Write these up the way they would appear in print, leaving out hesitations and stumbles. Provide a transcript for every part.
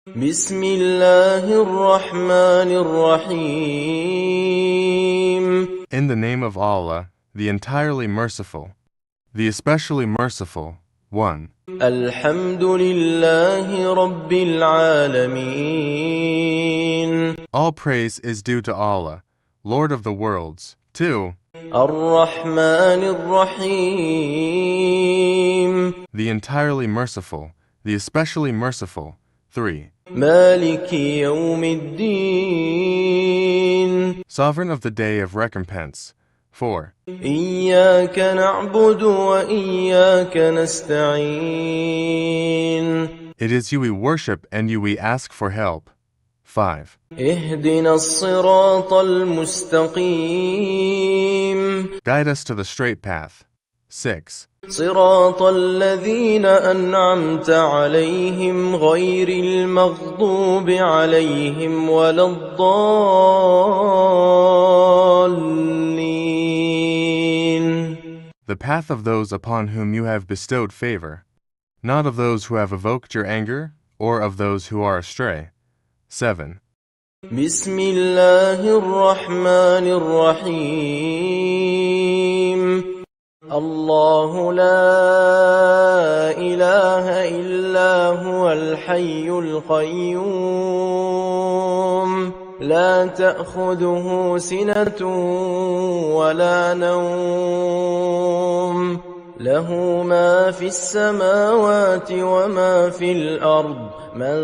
بسم الله الرحمن الرحيم. In the name of Allah, the entirely merciful, the especially merciful, 1. الحمد لله رب العالمين. All praise is due to Allah, Lord of the worlds. 2. الرحمن الرحيم. The entirely merciful, the especially merciful. 3. مالك يوم الدين. Sovereign of the day of recompense. 4. إياك نعبد وإياك نستعين. It is you we worship and you we ask for help. 5. اهدنا الصراط المستقيم. Guide us to the straight path. 6. صراط الذين أنعمت عليهم غير المغضوب عليهم ولا الضالين. The path of those upon whom you have bestowed favor, not of those who have evoked your anger, or of those who are astray. 7. بسم الله الرحمن الرحيم. الله لا إله إلا هو الحي القيوم لا تأخذه سنة ولا نوم له ما في السماوات وما في الأرض من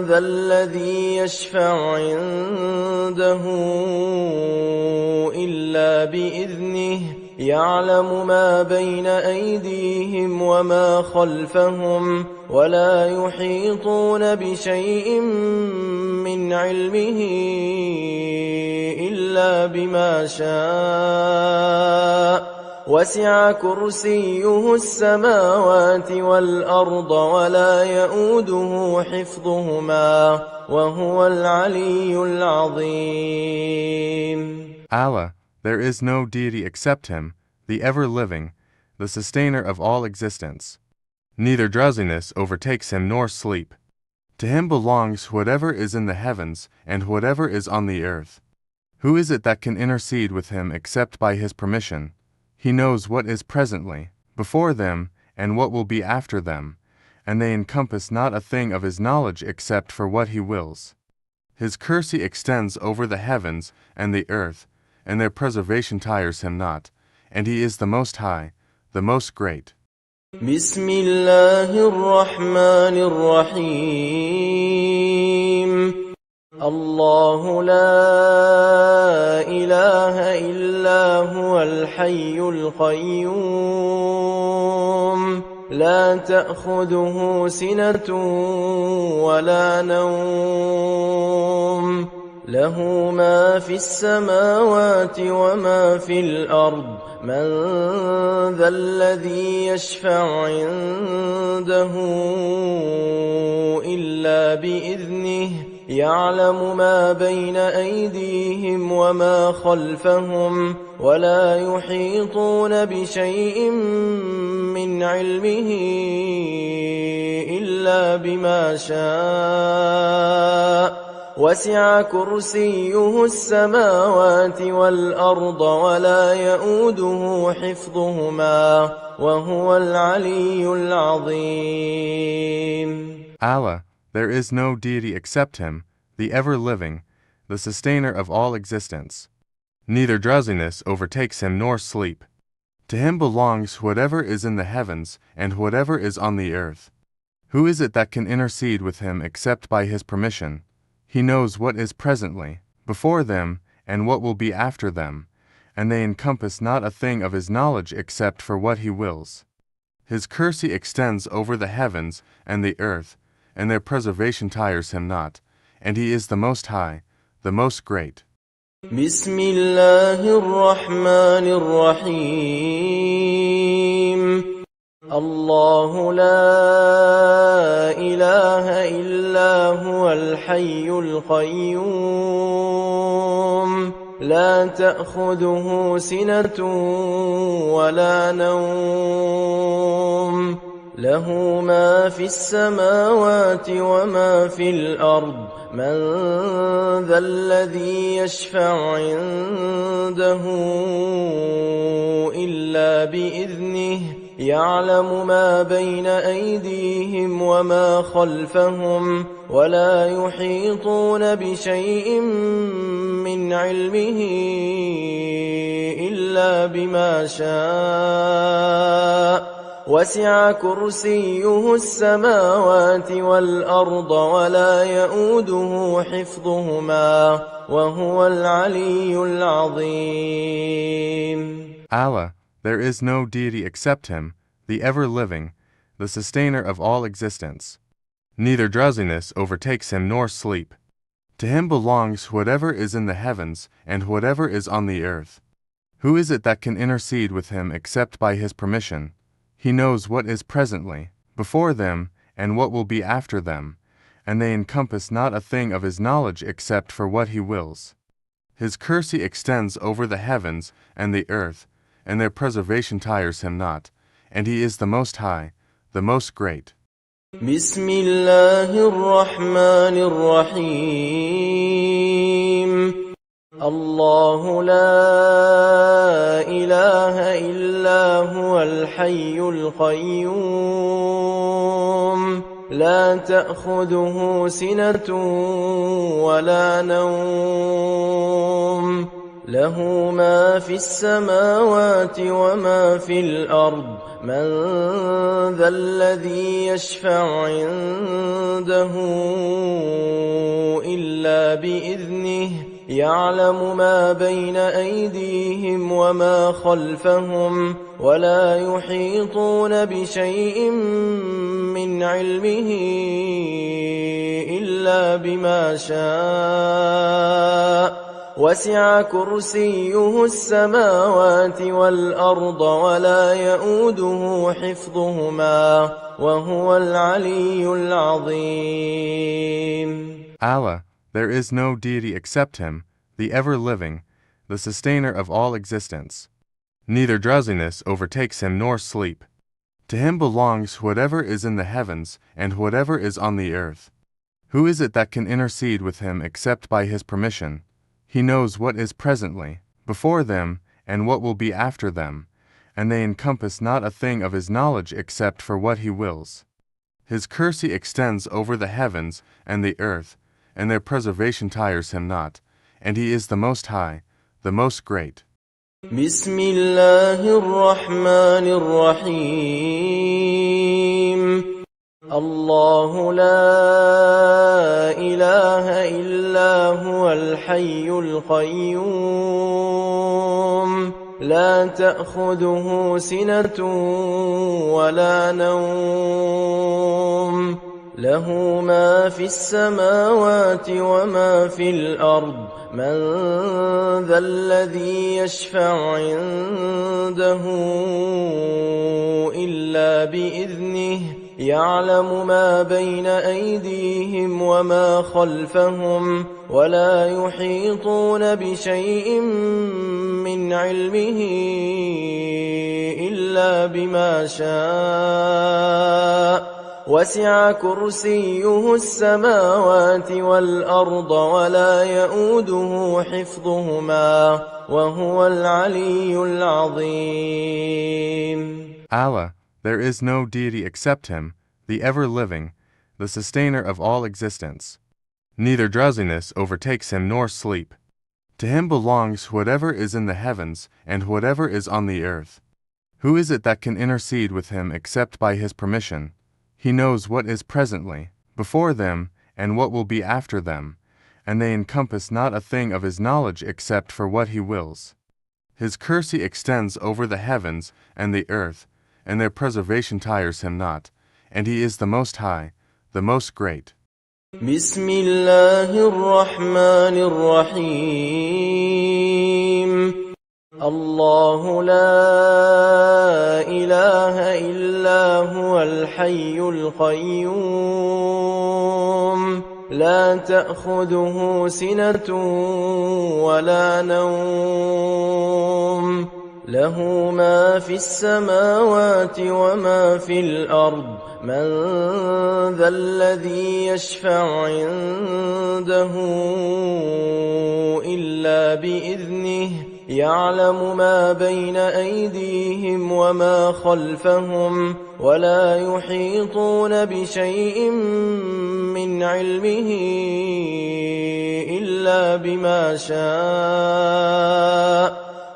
ذا الذي يشفع عنده إلا بإذنه يعلم ما بين أيديهم وما خلفهم ولا يحيطون بشيء من علمه إلا بما شاء وسع كرسيه السماوات والأرض ولا يؤوده حفظهما وهو العلي العظيم. Allah, there is no deity except Him, the ever-living, the sustainer of all existence. Neither drowsiness overtakes Him nor sleep. To Him belongs whatever is in the heavens and whatever is on the earth. Who is it that can intercede with Him except by His permission? He knows what is presently, before them, and what will be after them, and they encompass not a thing of His knowledge except for what He wills. His QUR'SI extends over the heavens and the earth, and their preservation tires Him not, and He is the Most High, the Most Great. بسم الله الرحمن الرحيم. الله لا إله إلا هو الحي القيوم لا تأخذه سنة ولا نوم له ما في السماوات وما في الأرض من ذا الذي يشفع عنده إلا بإذنه يعلم ما بين أيديهم وما خلفهم ولا يحيطون بشيء من علمه إلا بما شاء وسع كرسيه السماوات والأرض ولا يؤوده حفظهما وهو العلي العظيم. Allah, there is no deity except Him, the ever-living, the sustainer of all existence. Neither drowsiness overtakes Him nor sleep. To Him belongs whatever is in the heavens and whatever is on the earth. Who is it that can intercede with Him except by His permission? He knows what is presently, before them, and what will be after them, and they encompass not a thing of His knowledge except for what He wills. His QUR'SI extends over the heavens and the earth, and their preservation tires Him not, and He is the Most High, the Most Great. بسم الله الرحمن الرحيم. الله لا إله إلا هو الحي القيوم لا تأخذه سنة ولا نوم له ما في السماوات وما في الأرض من ذا الذي يشفع عنده إلا بإذنه يعلم ما بين أيديهم وما خلفهم ولا يحيطون بشيء من علمه إلا بما شاء وسع كرسيه السماوات والأرض ولا يؤوده حفظهما وهو العلي العظيم. Allah, there is no deity except Him, the ever-living, the sustainer of all existence. Neither drowsiness overtakes Him nor sleep. To Him belongs whatever is in the heavens and whatever is on the earth. Who is it that can intercede with Him except by His permission? He knows what is presently before them and what will be after them, and they encompass not a thing of His knowledge except for what He wills. His kursi extends over the heavens and the earth, and their preservation tires Him not, and He is the Most High, the Most Great. بسم الله الرحمن الرحيم الله لا إله إلا هو الحي القيوم لا تأخذه سنة ولا نوم له ما في السماوات وما في الأرض من ذا الذي يشفع عنده إلا بإذنه يعلم ما بين أيديهم وما خلفهم ولا يحيطون بشيء من علمه إلا بما شاء وسع كرسيه السماوات والأرض ولا يؤوده حفظهما وهو العلي العظيم. Allah, there is no deity except Him, the ever-living, the sustainer of all existence. Neither drowsiness overtakes Him nor sleep. To Him belongs whatever is in the heavens and whatever is on the earth. Who is it that can intercede with Him except by His permission? He knows what is presently before them and what will be after them, and they encompass not a thing of His knowledge except for what He wills. His kursi extends over the heavens and the earth, and their preservation tires Him not, and He is the Most High, the Most Great. بسم الله الرحمن الرحيم الله لا إله إلا هو الحي القيوم لا تأخذه سنة ولا نوم له ما في السماوات وما في الأرض من ذا الذي يشفع عنده إلا بإذنه يعلم ما بين أيديهم وما خلفهم ولا يحيطون بشيء من علمه إلا بما شاء وسع كرسيه السماوات والأرض ولا يؤوده حفظهما وهو العلي العظيم. Allah, there is no deity except Him, the ever-living, the sustainer of all existence. Neither drowsiness overtakes Him nor sleep. To Him belongs whatever is in the heavens and whatever is on the earth. Who is it that can intercede with Him except by His permission? He knows what is presently before them and what will be after them, and they encompass not a thing of His knowledge except for what He wills. His kursi extends over the heavens and the earth, and their preservation tires Him not, and He is the Most High, the Most Great. بسم الله الرحمن الرحيم الله لا إله إلا هو الحي القيوم لا تأخذه سنة ولا نوم له ما في السماوات وما في الأرض من ذا الذي يشفع عنده إلا بإذنه يعلم ما بين أيديهم وما خلفهم ولا يحيطون بشيء من علمه إلا بما شاء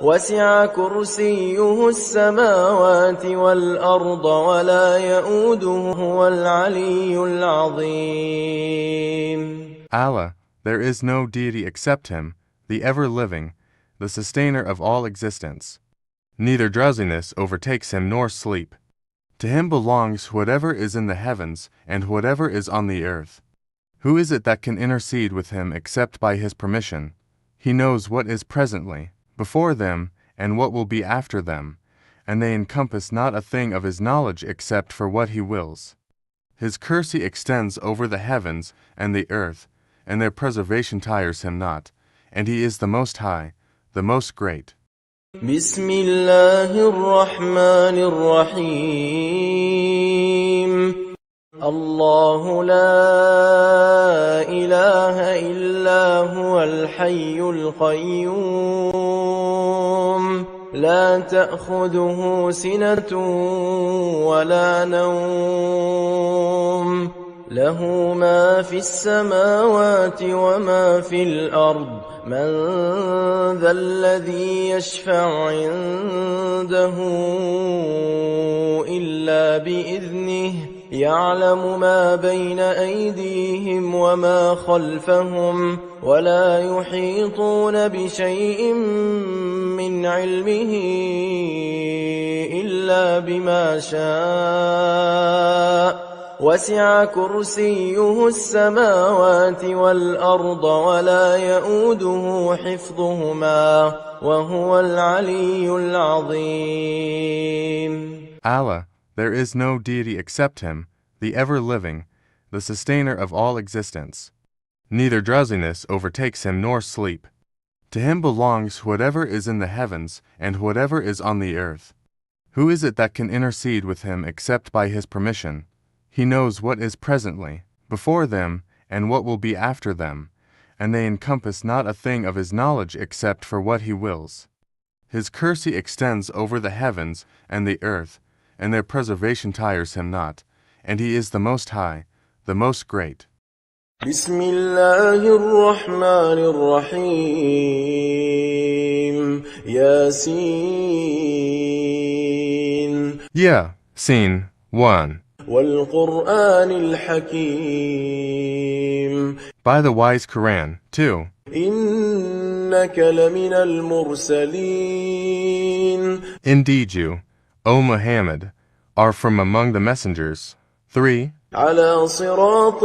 وسع كرسيه السماوات والأرض ولا يؤوده العلي العظيم. Allah, there is no deity except Him, the ever-living, the sustainer of all existence. Neither drowsiness overtakes Him nor sleep. To Him belongs whatever is in the heavens and whatever is on the earth. Who is it that can intercede with Him except by His permission? He knows what is presently before them and what will be after them, and they encompass not a thing of His knowledge except for what He wills. His QUR'SI extends over the heavens and the earth, and their preservation tires Him not, and He is the Most High, the Most Great. بسم الله الرحمن الرحيم الله لا إله إلا هو الحي القيوم لا تأخذه سنة ولا نوم له ما في السماوات وما في الأرض من ذا الذي يشفع عنده إلا بإذنه يعلم ما بين أيديهم وما خلفهم ولا يحيطون بشيء من علمه إلا بما شاء وسع كرسيه السماوات والأرض ولا يؤوده حفظهما وهو العلي العظيم. Allah, there is no deity except Him, the ever-living, the sustainer of all existence. Neither drowsiness overtakes Him nor sleep. To Him belongs whatever is in the heavens and whatever is on the earth. Who is it that can intercede with Him except by His permission? He knows what is presently before them and what will be after them, and they encompass not a thing of His knowledge except for what He wills. His QUR'SI extends over the heavens and the earth, and their preservation tires Him not, and He is the Most High, the Most Great. بسم الله الرحمن الرحيم ياسين Yasin 1. والقرآن الحكيم By the wise Quran 2. إنك لمن المرسلين Indeed you, O Muhammad, are from among the messengers. 3. على صراط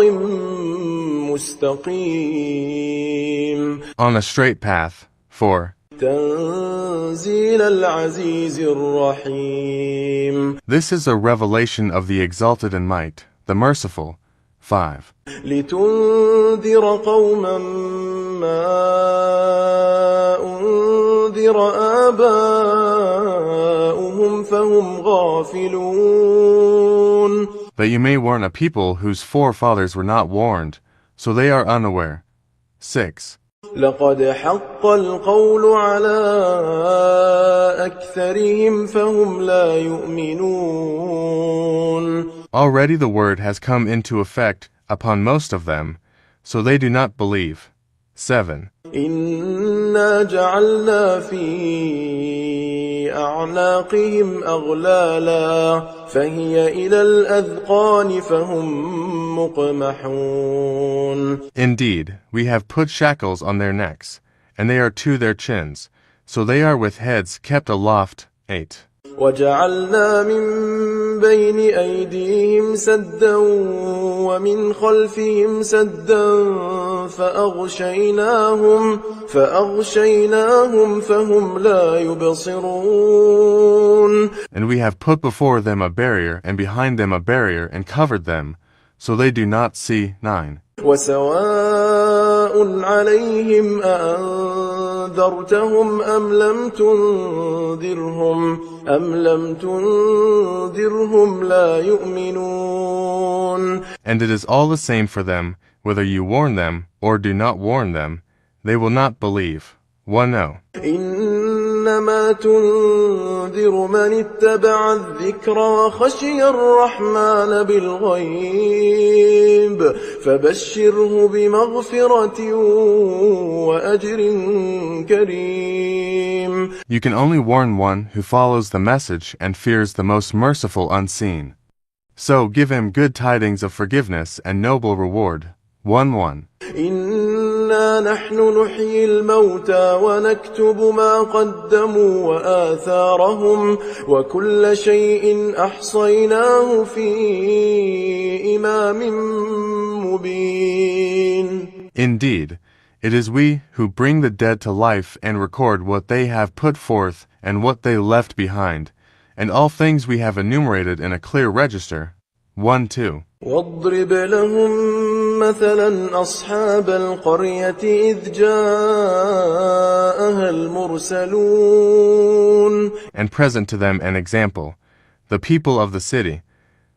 مستقيم On a straight path. 4. تنزيل العزيز الرحيم This is a revelation of the exalted in might, the merciful. 5. لتنذر قوما ما أنذر آباؤهم فهم غافلون That you may warn a people whose forefathers were not warned, so they are unaware. 6. لقد حق القول على أكثرهم فهم لا يؤمنون Already the word has come into effect upon most of them, so they do not believe. 7. إنا جعلنا في أعناقهم أغلالا فهي إلى الأذقان فهم مقمحون Indeed, we have put shackles on their necks, and they are to their chins, so they are with heads kept aloft. 8. وجعلنا من بين أيديهم سدا ومن خلفهم سدا فأغشيناهم فهم لا يبصرون And we have put before them a barrier and behind them a barrier and covered them, so they do not see. 9. وسواء عليهم أنذرتهم أم لم تنذرهم لا يؤمنون. And it is all the same for them, whether you warn them or do not warn them, they will not believe. 1-0. إنما تنذر من اتبع الذكر وخشي الرحمن بالغيب فبشره بمغفرة وأجر كريم. You can only warn one who follows the message and fears the most merciful unseen. So give him good tidings of forgiveness and noble reward. 1-1. إنا نحن نحيي الموتى ونكتب ما قدموا وآثارهم وكل شيء أحصيناه في إمام مبين. Indeed, it is we who bring the dead to life and record what they have put forth and what they left behind, and all things we have enumerated in a clear register. 1-2. واضرب لهم مثلا أصحاب القرية إذ جاءها المرسلون. And present to them an example, the people of the city,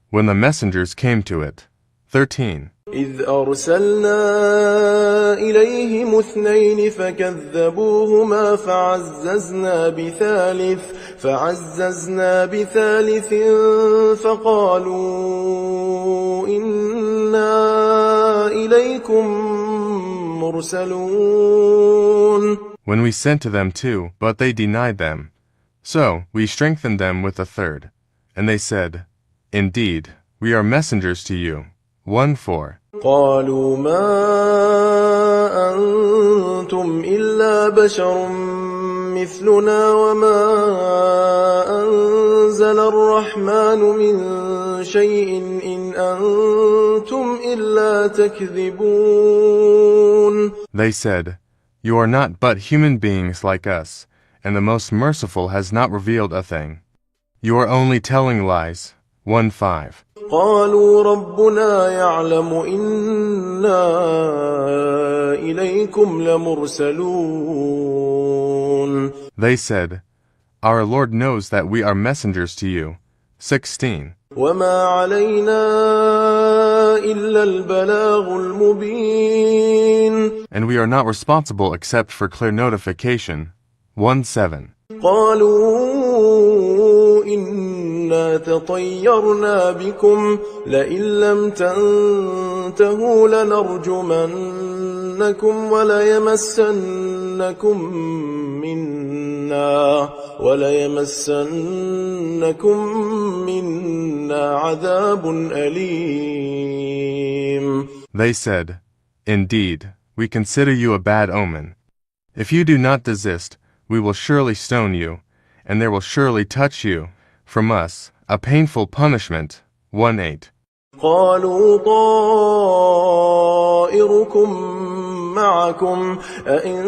when the messengers came to it. 13. إذ أرسلنا إليهم اثنين فكذبوهما فعززنا بثالث فقالوا إنا إليكم مرسلون. When we sent to them two, but they denied them. So we strengthened them with a third. And they said, Indeed, we are messengers to you. 1-4. قالوا ما أنتم إلا بشر مثلنا وما أنزل الرحمن من شيء إن أنتم إلا تكذبون. They said, You are not but human beings like us, and the Most Merciful has not revealed a thing. You are only telling lies. 1-5. قالوا ربنا يعلم إنا إليكم لمرسلون. They said, Our Lord knows that we are messengers to you. 16. وما علينا إلا البلاغ المبين. And we are not responsible except for clear notification. 1-7. قالوا إنا تطيرنا بكم لئن لم تنتهوا لنرجمنكم وليمسنكم منا عذاب أليم. They said, Indeed, we consider you a bad omen. If you do not desist, we will surely stone you, and there will surely touch you, from us, a painful punishment. 1-8. قالوا طائركم معكم أئن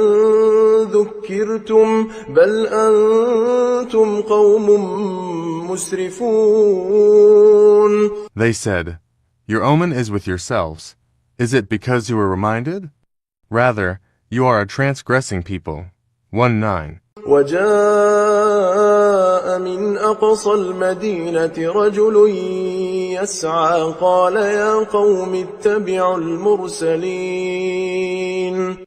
ذكرتم بل أنتم قوم مسرفون. They said, Your omen is with yourselves. Is it because you were reminded? Rather, you are a transgressing people. 1-9. وجاء من أقصى المدينة رجل يسعى قال يا قوم اتبعوا المرسلين.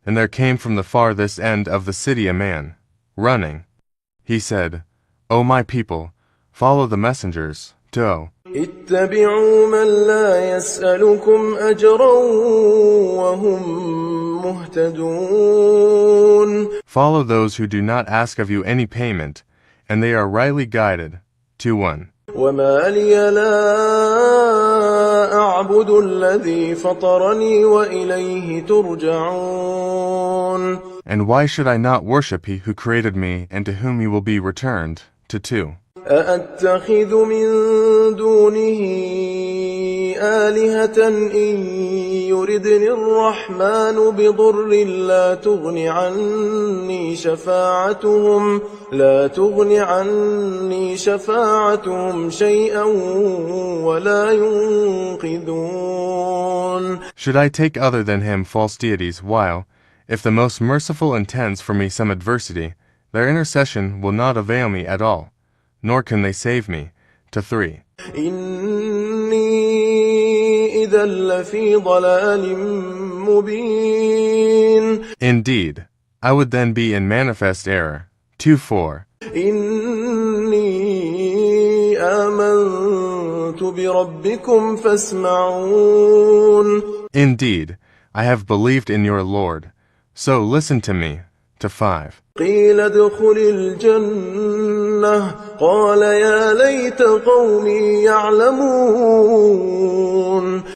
And there came from the farthest end of the city a man, running. He said, O my people, follow the messengers. اتبعوا من لا يسألكم أجرا وهم مهتدون. Follow those who do not ask of you any payment, and they are rightly guided. 2-1. وما لي لا أعبد الذي فطرني وإليه ترجعون. And why should I not worship He who created me and to whom you will be returned? 2. أأتخذ من دونه آلهة إن يردني الرحمن بضر لا تغن عني شفاعتهم شيئا ولا ينقذون. Should I take other than Him false deities while, If the Most Merciful intends for me some adversity, their intercession will not avail me at all, nor can they save me. To 3. Indeed, I would then be in manifest error. 2:4. Indeed, I have believed in your Lord, so listen to me. To 5.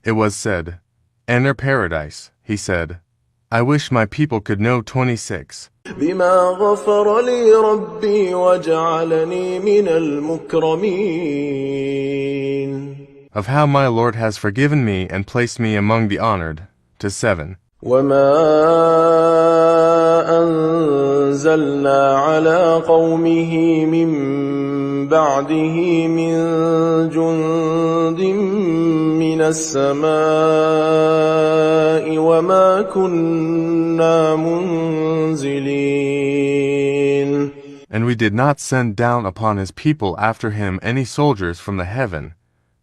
It was said, enter paradise. He said, I wish my people could know. 26. Of how my Lord has forgiven me and placed me among the honored. To 7. وما أنزلنا على قومه من بعده من جند من السماء وما كنا منزلين. And we did not send down upon his people after him any soldiers from the heaven,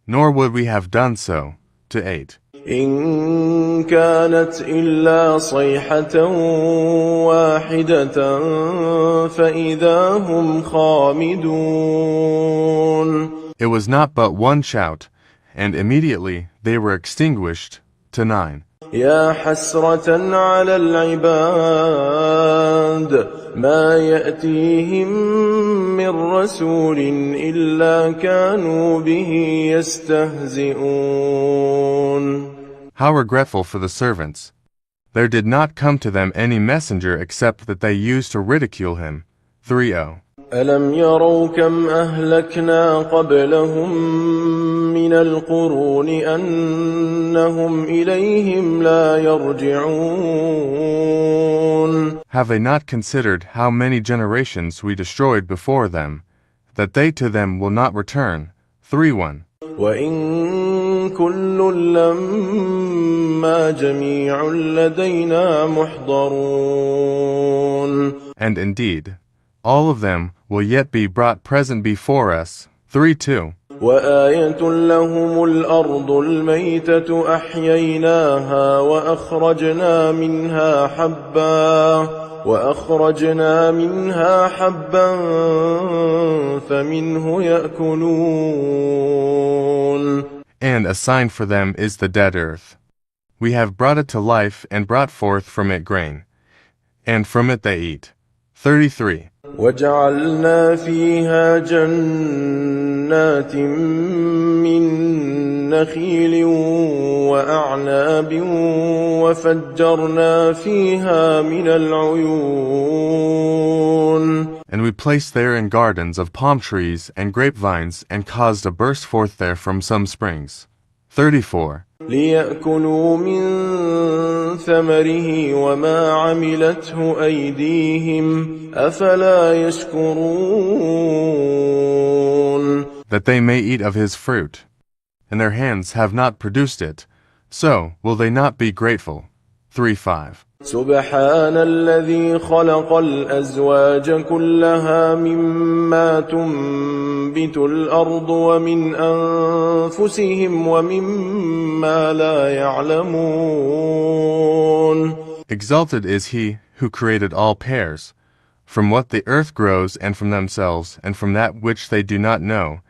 nor would we have done so. To 8. إن كانت إلا صيحة واحدة فإذا هم خامدون. It was not but one shout, and immediately they were extinguished. To 9. يا حسرة على العباد ما يأتيهم من رسول إلا كانوا به يستهزئون. How regretful for the servants! There did not come to them any messenger except that they used to ridicule him. 3:0. ألم يروا كم أهلكنا قبلهم من القرون أنهم إليهم لا يرجعون. Have they not considered how many generations we destroyed before them, that they to them will not return? 3:1. وإن كل لما جميع لدينا محضرون. And indeed, all of them will yet be brought present before us. 3:2. وآية لهم الأرض الميتة أحييناها وأخرجنا منها حبا فمنه يأكلون. And a sign for them is the dead earth. We have brought it to life and brought forth from it grain, and from it they eat. 33. وجعلنا فيها جنات من نخيل وأعناب وفجرنا فيها من العيون. And we placed therein gardens of palm trees and grapevines and caused a burst forth there from some springs. 34. ليأكلوا من ثمره وما عملته أيديهم أفلا يشكرون. That they may eat of his fruit, and their hands have not produced it, so will they not be grateful. 3:5. سبحان الذي خلق الأزواج كلها مما تنبت الأرض ومن أنفسهم ومما لا يعلمون. Exalted is he who created all pairs, from what the earth grows and from themselves and from that which they do not know.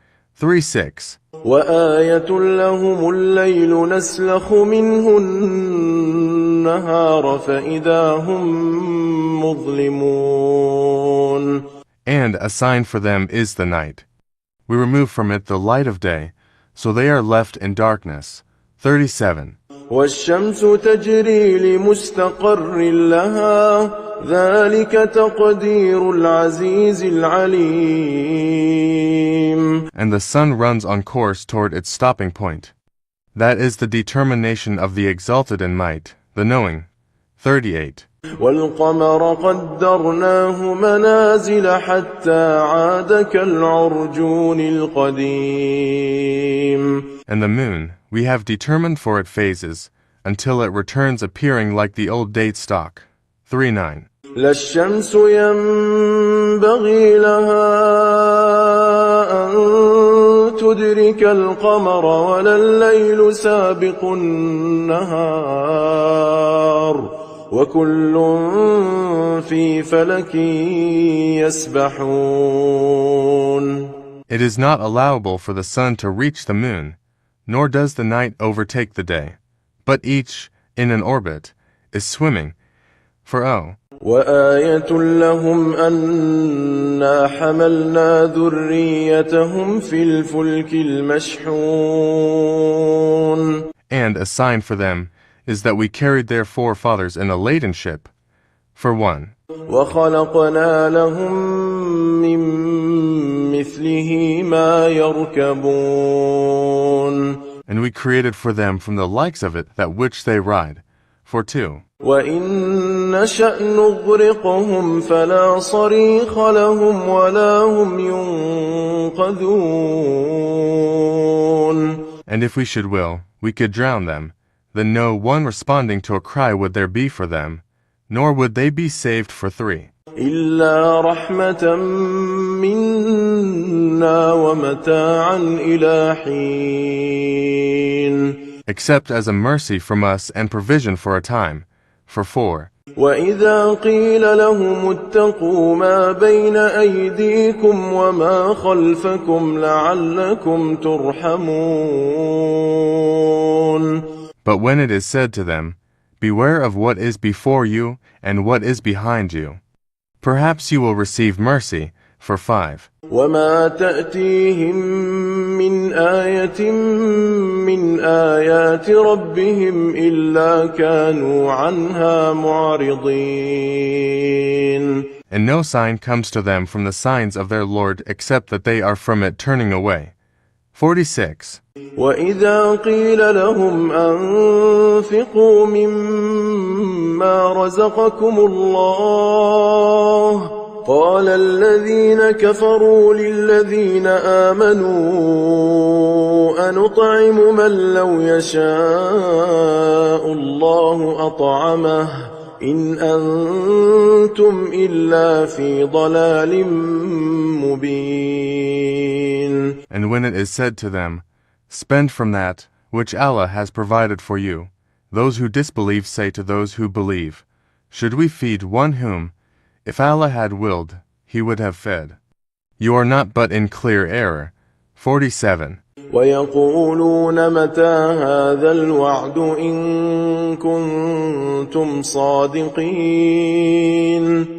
3:6. وآية لهم الليل نسلخ منه النهار فإذا هم مظلمون. And a sign for them is the night. We remove from it the light of day, so they are left in darkness. 37. والشمس تجري لمستقر لها ذلك تقدير العزيز العليم. And the sun runs on course toward its stopping point. That is the determination of the exalted in might, the knowing. 38. والقمر قدرناه منازل حتى عاد كالعرجون القديم. And the moon, we have determined for it phases, until it returns appearing like the old date stock. 3:9. لا الشمس ينبغي لها أن تدرك القمر ولا الليل سابق النهار وكل في فلك يسبحون. It is not allowable for the sun to reach the moon, nor does the night overtake the day, but each, in an orbit, is swimming. For وآية لهم أنا حملنا ذريتهم في الفلك المشحون. And a sign for them is that we carried their forefathers in a laden ship. For 1. وخلقنا لهم من مثله ما يركبون. And we created for them from the likes of it that which they ride. For 2. وإن نشأ نغرقهم فلا صريخ لهم ولا هم ينقذون. And if we should will, we could drown them. Then no one responding to a cry would there be for them, nor would they be saved. For 3. إلا رحمة منا ومتاعا إلى حين. Except as a mercy from us and provision for a time. For 4. وإذا قيل لهم اتقوا ما بين أيديكم وما خلفكم لعلكم ترحمون. But when it is said to them, beware of what is before you and what is behind you, perhaps you will receive mercy. For 5. وما تأتيهم من آية من آيات ربهم إلا كانوا عنها معرضين. And no sign comes to them from the signs of their Lord except that they are from it turning away. 46. وإذا قيل لهم أنفقوا مما رزقكم الله قال الذين كفروا للذين آمنوا أنطعم من لو يشاء الله أطعمه إن أنتم إلا في ضلال مبين. And when it is said to them, spend from that which Allah has provided for you, those who disbelieve say to those who believe, should we feed one whom, if Allah had willed, He would have fed? You are not but in clear error. 47. ويقولون متى هذا الوعد إن كنتم صادقين.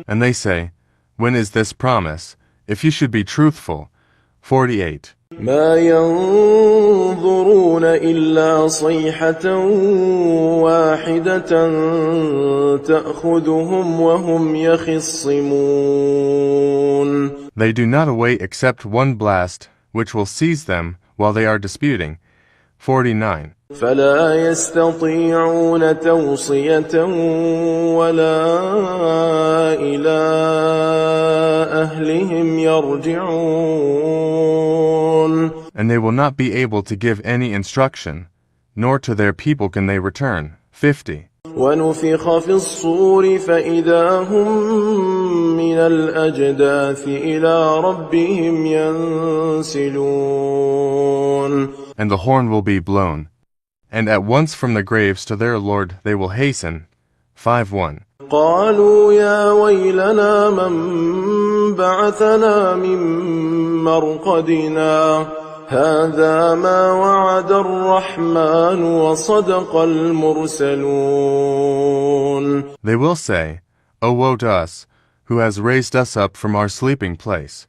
And they say, when is this promise, if you should be truthful? 48. ما ينظرون إلا صيحة واحدة تأخذهم وهم يخصمون. They do not await except one blast, which will seize them while they are disputing. 49. فلا يستطيعون توصية ولا إلى أهلهم يرجعون. And they will not be able to give any instruction, nor to their people can they return. 50. ونفخ في الصور فإذا هم من الأجداث إلى ربهم ينسلون. And the horn will be blown, and at once from the graves to their Lord they will hasten. 5:1. قالوا يا ويلنا من بعثنا من مرقدنا هذا ما وعد الرحمن وصدق المرسلون. They will say, O woe to us, who has raised us up from our sleeping place.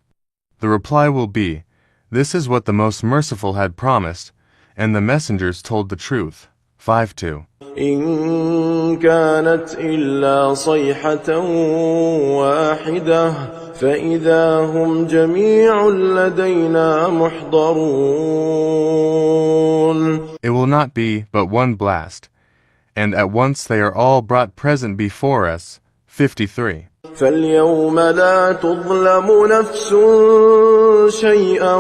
The reply will be, this is what the Most Merciful had promised, and the messengers told the truth. 5:2. إن كانت إلا صيحة واحدة فإذا هم جميع لدينا محضرون. It will not be but one blast, and at once they are all brought present before us. 53. فاليوم لا تظلم نفس شيئا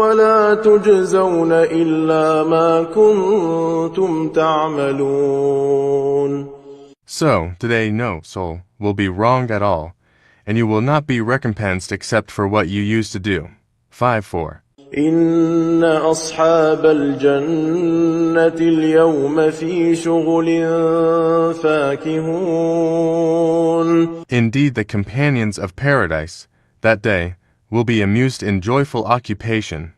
ولا تجزون إلا ما كنتم تعملون. So, today no soul will be wronged at all, and you will not be recompensed except for what you used to do. 5:4. إن أصحاب الجنة اليوم في شغل فاكهون. Indeed, the companions of paradise, that day, will be amused in joyful occupation.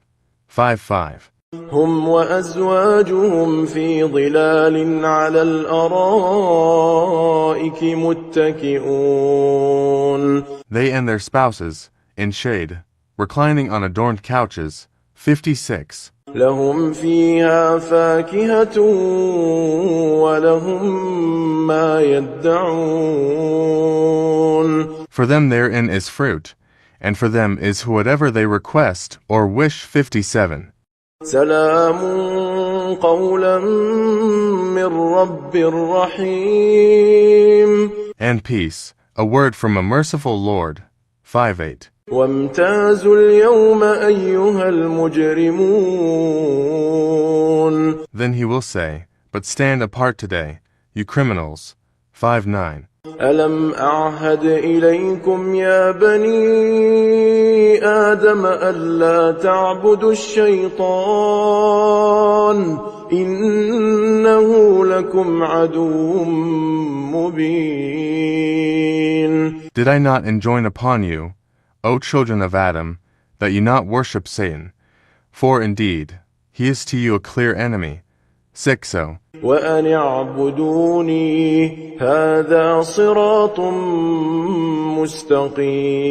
5:5. هم وأزواجهم في ظلال على الأرائك متكئون. They and their spouses, in shade, reclining on adorned couches. 56. لهم فيها فاكهة ولهم ما يدعون. For them therein is fruit, and for them is whatever they request or wish. 57. سلام قولا من رب رحيم. And peace, a word from a merciful Lord. 5:8. وامتازوا اليوم أيها المجرمون. Then he will say, but stand apart today, you criminals. 5:9. ألم أعهد إليكم يا بني آدم ألا تعبدوا الشيطان إنه لكم عدو مبين. Did I not enjoin upon you, O children of Adam, that you not worship Satan? For indeed, he is to you a clear enemy. 6. وأن اعبدوني هذا صراط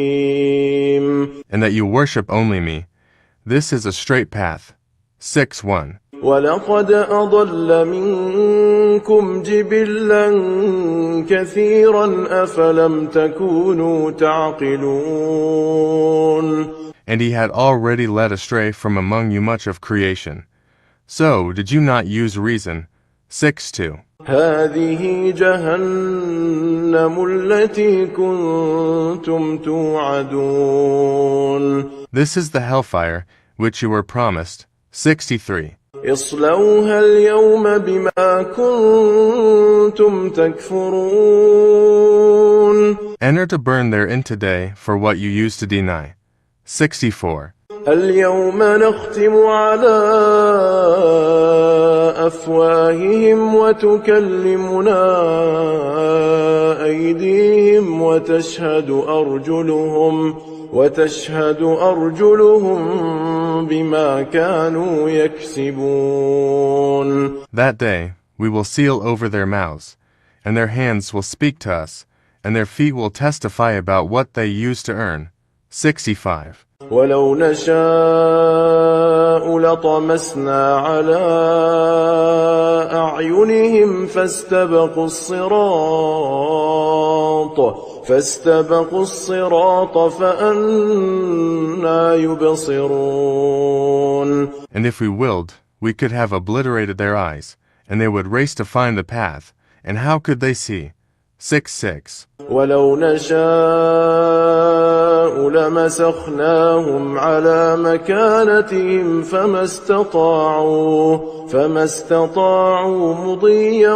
مستقيم. And that you worship only me. This is a straight path. 6:1. ولقد أضل منكم جبلا كثيرا أفلم تكونوا تعقلون. And he had already led astray from among you much of creation. So did you not use reason? 6:2. هذه جهنم التي كنتم توعدون. This is the hellfire which you were promised. 63. اصلوها اليوم بما كنتم تكفرون. Enter to burn therein today for what you used to deny. 64. اليوم نختم على أفواههم وتكلمنا أيديهم وتشهد أرجلهم بما كانوا يكسبون. That day we will seal over their mouths, and their hands will speak to us, and their feet will testify about what they used to earn. 65. ولو نشاء لطمسنا على أعينهم فاستبقوا الصراط فأنى يبصرون. And if we willed, we could have obliterated their eyes, and they would race to find the path, and how could they see? 6:6. ولو نشاء لمسخناهم على مكانتهم فما استطاعوا مضيا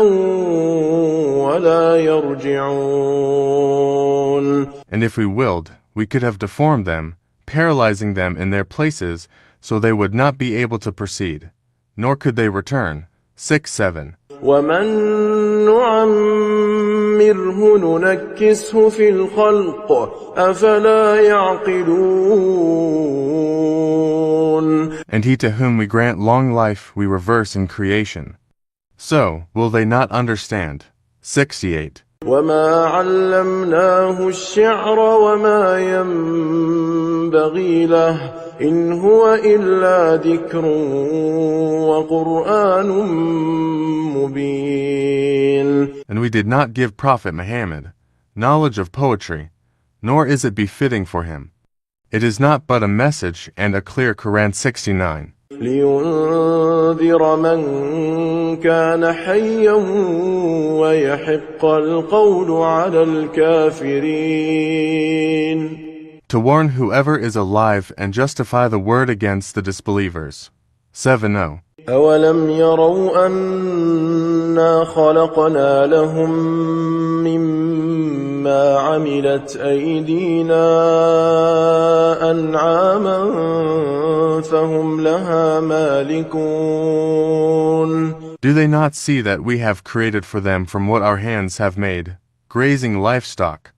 ولا يرجعون. And if we willed, we could have deformed them, paralyzing them in their places, so they would not be able to proceed, nor could they return. 6:7. ومن نعمره ننكسه في الخلق أفلا يعقلون. And he to whom we grant long life we reverse in creation. So will they not understand? 68. وما علمناه الشعر وما ينبغي له إن هو إلا ذكر وقرآن مبين. And we did not give Prophet Muhammad knowledge of poetry, nor is it befitting for him. It is not but a message and a clear Quran. 69. لينذر من كان حيا ويحق القول على الكافرين. To warn whoever is alive and justify the word against the disbelievers. 70. أولم يروا أنا خلقنا لهم مما عملت أيدينا أنعاما فهم لها مالكون. Do they not see that we have created for them from what our hands have made, grazing livestock,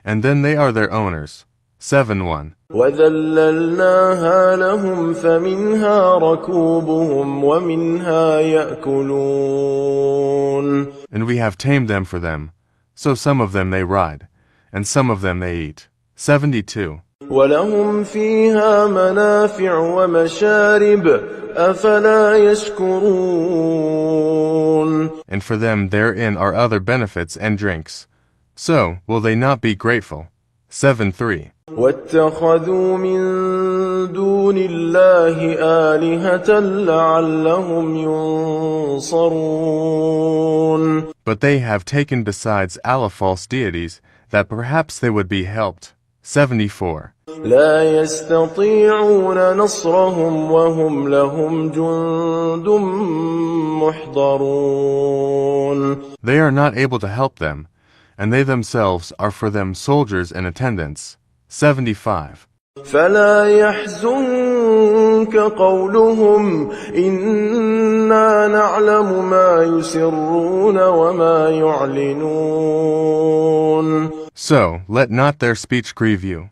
and then they are their owners? 7:1. وَذَلَّلْنَاهَا لَهُمْ فَمِنْهَا رَكُوبُهُمْ وَمِنْهَا يَأْكُلُونَ. And we have tamed them for them, so some of them they ride, and some of them they eat. 72. وَلَهُمْ فِيهَا مَنَافِعُ وَمَشَارِبُ أَفَلَا يَشْكُرُونَ. And for them therein are other benefits and drinks. So will they not be grateful? 7:3. وَاتَّخَذُوا مِن دُونِ اللَّهِ آلِهَةً لَعَلَّهُمْ يُنصَرُونَ. But they have taken besides Allah false deities, that perhaps they would be helped. 74. لا يستطيعون نصرهم وهم لهم جند محضرون. They are not able to help them, and they themselves are for them soldiers and attendants. 75. فلا يحزنك قولهم إنا نعلم ما يسرون وما يعلنون. So let not their speech grieve you.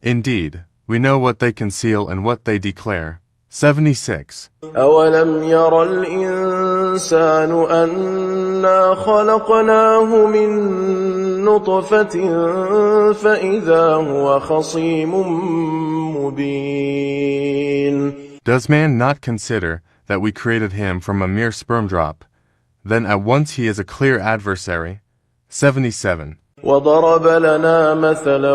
Indeed, we know what they conceal and what they declare. 76. أولم ير الإنسان أنا خلقناه من نطفة فإذا هو خصيم مبين. Does man not consider that we created him from a mere sperm drop? Then at once he is a clear adversary. 77. وضرب لنا مثلا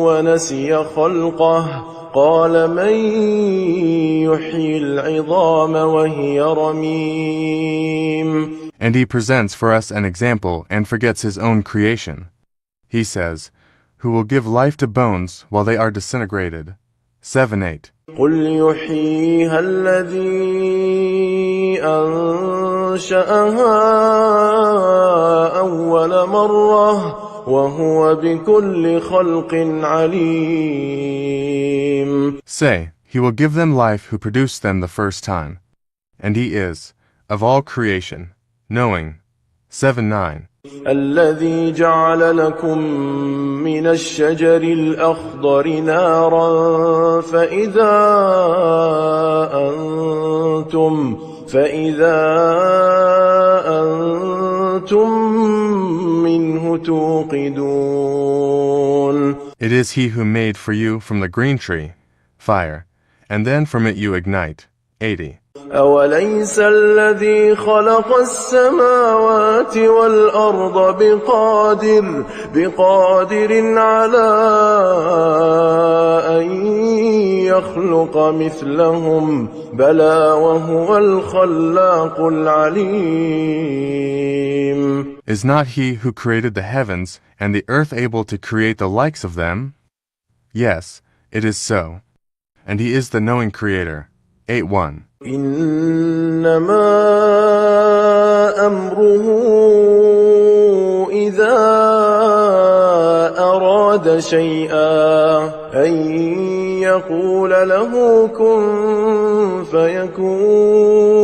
ونسي خلقه قال من يحيي العظام وهي رميم. And he presents for us an example and forgets his own creation. He says, who will give life to bones while they are disintegrated. 7:8. قل يحييها الذي أنشأها أول مرة وهو بكل خلق عليم. Say, he will give them life who produced them the first time, and he is, of all creation, knowing. 7:9. الذي جعل لكم من الشجر الأخضر نارا فإذا أنتم منه توقدون. It is he who made for you from the green tree, fire, and then from it you ignite. 80. أوليس الذي خلق السماوات والأرض بقادر على أن يخلق مثلهم بلى وهو الخلاق العليم. Is not he who created the heavens and the earth able to create the likes of them? Yes, it is so. And he is the knowing creator. 8:1. إنما أمره إذا أراد شيئا أن يقول له كن فيكون.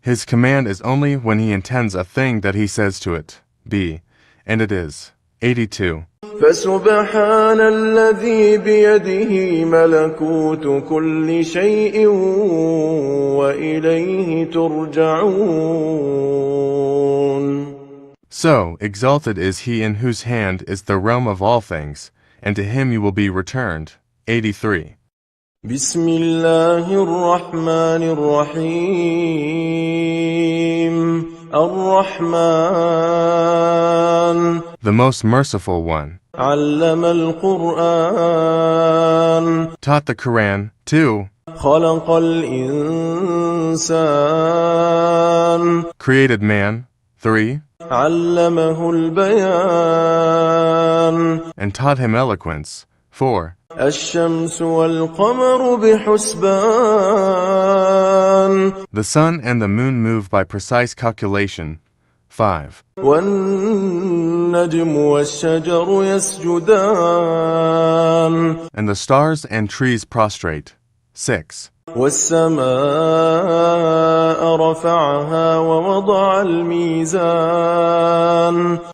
His command is only when he intends a thing that he says to it, be, and it is. 82. فسبحان الذي بيده ملكوت كل شيء وإليه ترجعون. So exalted is he in whose hand is the realm of all things, and to him you will be returned. 83. بسم الله الرحمن الرحيم الرحمن. The most merciful one. علم القرآن. Taught the Quran. 2. خلق الإنسان. Created man. 3. علمه البيان. And taught him eloquence. 4. الشمس والقمر بحسبان. The sun and the moon move by precise calculation. 5. والنجم والشجر يسجدان. And the stars and trees prostrate. 6. والسماء رفعها ووضع الميزان.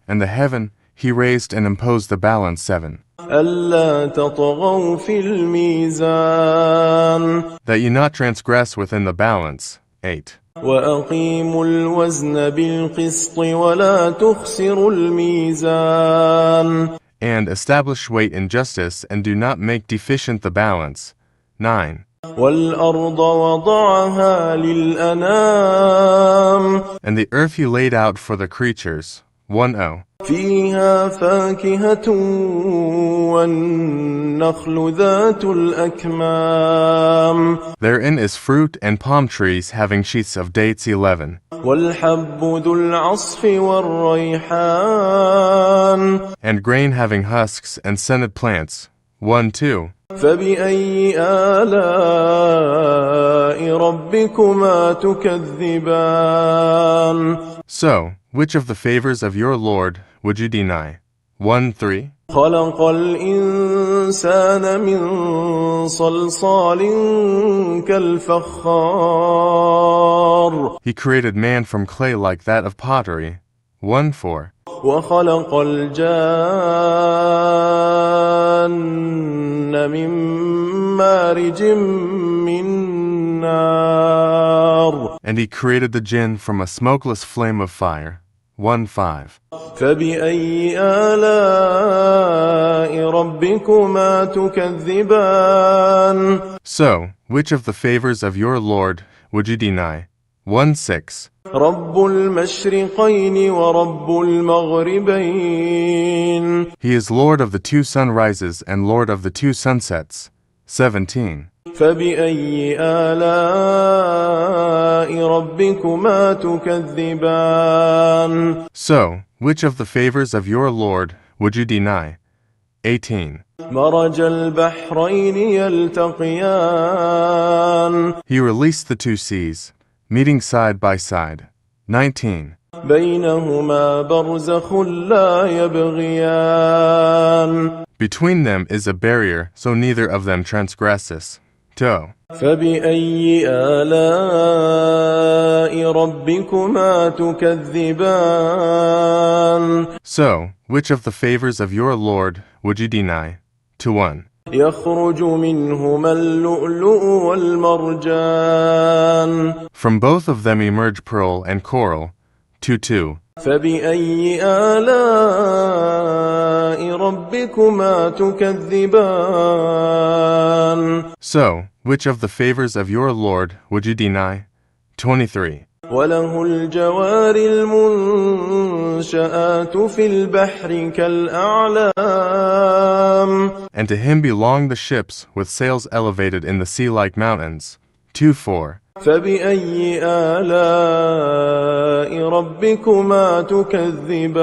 And the heaven he raised and imposed the balance. 7. ألا تطغوا في الميزان. That ye not transgress within the balance. 8. وأقيموا الوزن بالقسط ولا تخسروا الميزان. And establish weight in justice and do not make deficient the balance. 9. والأرض وضعها للأنام. And the earth he laid out for the creatures. 1. فيها فاكهة والنخل ذات الأكمام. Therein is fruit and palm trees having sheaths of dates. 11. والحب ذو العصف والريحان. And grain having husks and scented plants. 1, 2. فبأي آلاء ربكما تكذبان. So, which of the favors of your Lord would you deny? 1, 3. خلق الإنسان من صلصال كالفخار. He created man from clay like that of pottery. 1, 4. وخلق الجان من مارج من نار. And he created the jinn from a smokeless flame of fire. 1, 5. فبأي آلاء ربكما تكذبان. So, which of the favors of your Lord would you deny? 1, 6. رب المشرقين ورب المغربين. He is Lord of the two sunrises and Lord of the two sunsets. 17. فبأي آلاء ربكما تكذبان. So, which of the favors of your Lord would you deny? 18. مرج البحرين يلتقيان. He released the two seas, meeting side by side. 19. بينهما برزخ لا يبغيان. Between them is a barrier, so neither of them transgresses. 2. فبأي آلاء ربكما تكذبان. So, which of the favors of your Lord would you deny? 1. يخرج منهما اللؤلؤ والمرجان. From both of them emerge pearl and coral. 2. فبأي آلاء ربكما تكذبان. So, which of the favors of your Lord would you deny? 23. وله الجوار المنشآت في البحر كالأعلام. And to him belong the ships with sails elevated in the sea like mountains. 2, 4. فبأي آلاء ربكما تكذبان.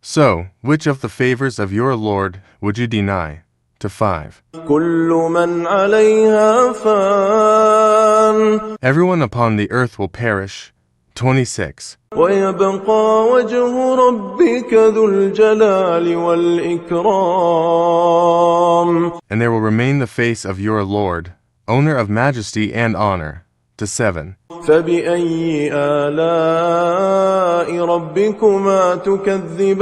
So, which of the favors of your Lord would you deny? 5. كل من عليها فان. Everyone upon the earth will perish. 26. ويبقى وجه ربك ذو الجلال والإكرام. And there will remain the face of your Lord, owner of majesty and honor. 7. فبأي آلاء ربكما تكذبان.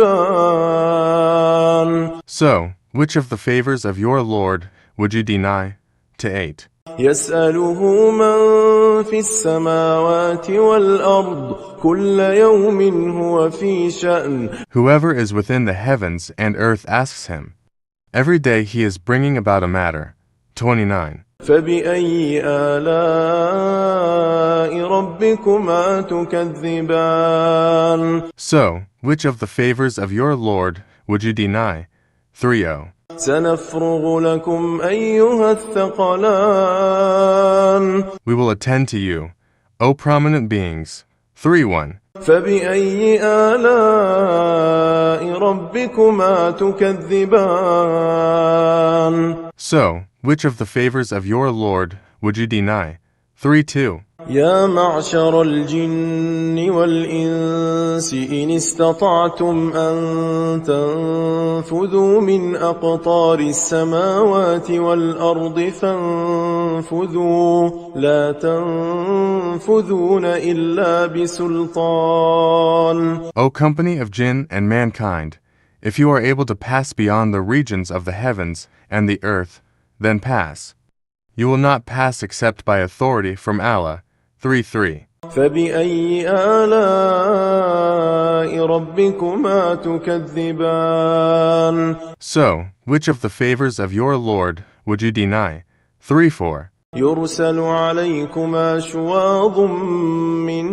So, which of the favors of your Lord would you deny? 8. يسأله من في السماوات والأرض كل يوم هو في شأن. Whoever is within the heavens and earth asks him. Every day he is bringing about a matter. 29. فبأي آلاء ربكما تكذبان. So, which of the favors of your Lord would you deny? 3. سنفرغ لكم أيها الثقلان. We will attend to you, O prominent beings. 3. فبأي آلاء ربكما تكذبان. So, which of the favors of your Lord would you deny? 3-2. يا معشر الجن والإنس إن استطعتم أن تنفذوا من أقطار السماوات والأرض فانفذوا لا تنفذون إلا بسلطان. O company of jinn and mankind, if you are able to pass beyond the regions of the heavens and the earth, then pass. You will not pass except by authority from Allah. 3-3. فبأي آلاء ربكما تكذبان. So, which of the favors of your Lord would you deny? 3-4. يرسل عليكما شواظ من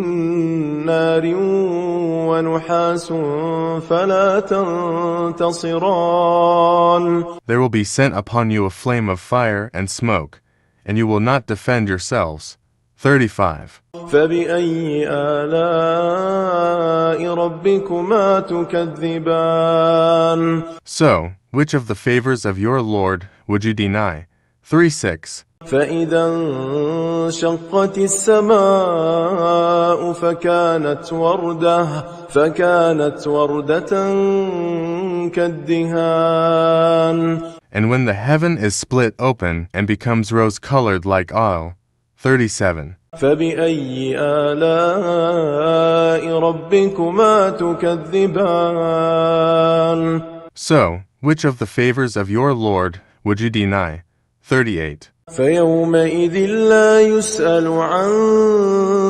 نار ونحاس فلا تنتصران. There will be sent upon you a flame of fire and smoke, and you will not defend yourselves. 35. فبأي آلاء ربكما تكذبان. So, which of the favors of your Lord would you deny? 3-6. فإذا انشقت السماء فكانت وردة كالدهان. And when the heaven is split open and becomes rose-colored like oil. 37. فبأي آلاء ربكما تكذبان. So, which of the favors of your Lord would you deny? 38. فيومئذ لا يسأل عن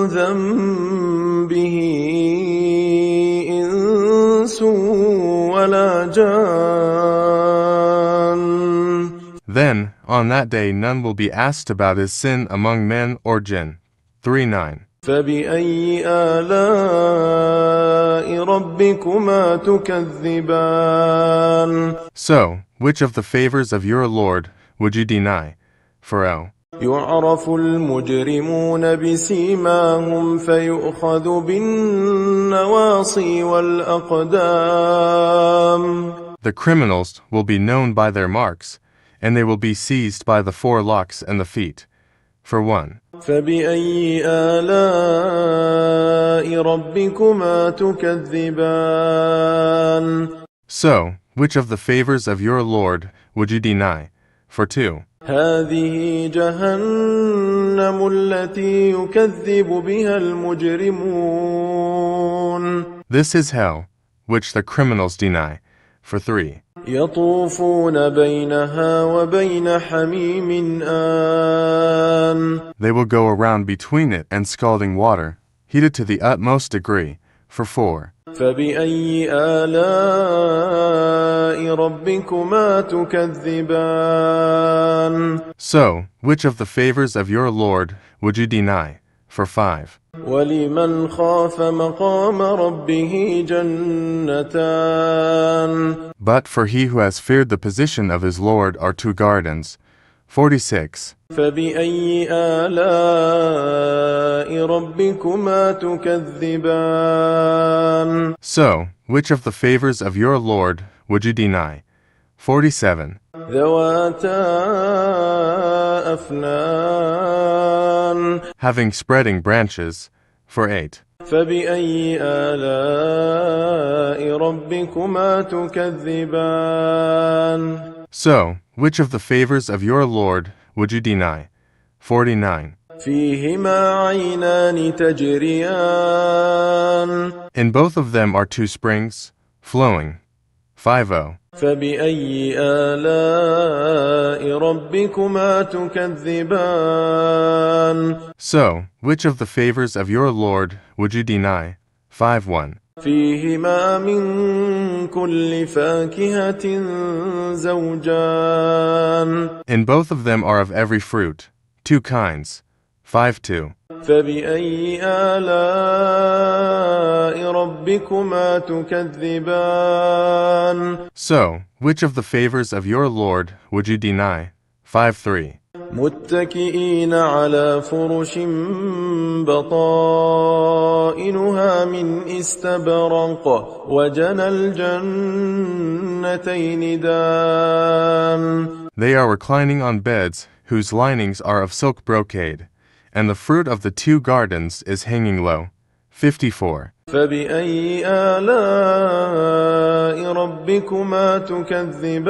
ذنبه إنس ولا جان. Then, on that day none will be asked about his sin among men or jinn. 3-9. فبأي آلاء ربكما تكذبان. So, which of the favors of your Lord would you deny? 4. يعرف المجرمون بسيماهم فيؤخذ بالنواصي والأقدام. The criminals will be known by their marks, and they will be seized by the forelocks and the feet. 1. فبأي آلاء ربكما تكذبان. So, which of the favors of your Lord would you deny? 2. هذه جهنم التي يكذب بها المجرمون. This is hell, which the criminals deny. 3. يطوفون بينها وبين حميم آن. They will go around between it and scalding water, heated to the utmost degree. 4. فبأي آلاء ربكما تكذبان. So, which of the favors of your Lord would you deny? 5. ولمن خاف مقام ربه جنتان. But for he who has feared the position of his Lord are 2 gardens. 46. فبأي آلاء ربكما تكذبان. So, which of the favors of your Lord would you deny? 47. ذواتا أفنان. Having spreading branches. 8. فبأي آلاء ربكما تكذبان. So, which of the favors of your Lord would you deny? 49. فيهما عينان تجريان. In both of them are 2 springs, flowing. 50. فبأي آلاء ربكما تكذبان. So, which of the favors of your Lord would you deny? 51. فيهما من كل فاكهة زوجان. In both of them are of every fruit, 2 kinds. 52. فبأي آلاء ربكما تكذبان. So, which of the favors of your Lord would you deny? 53. متكئين على فرش بطائنها من استبرق وجنى الجنتين دان. They are reclining on beds whose linings are of silk brocade, and the fruit of the two gardens is hanging low. 54. فبأي آلاء ربكما تكذبان.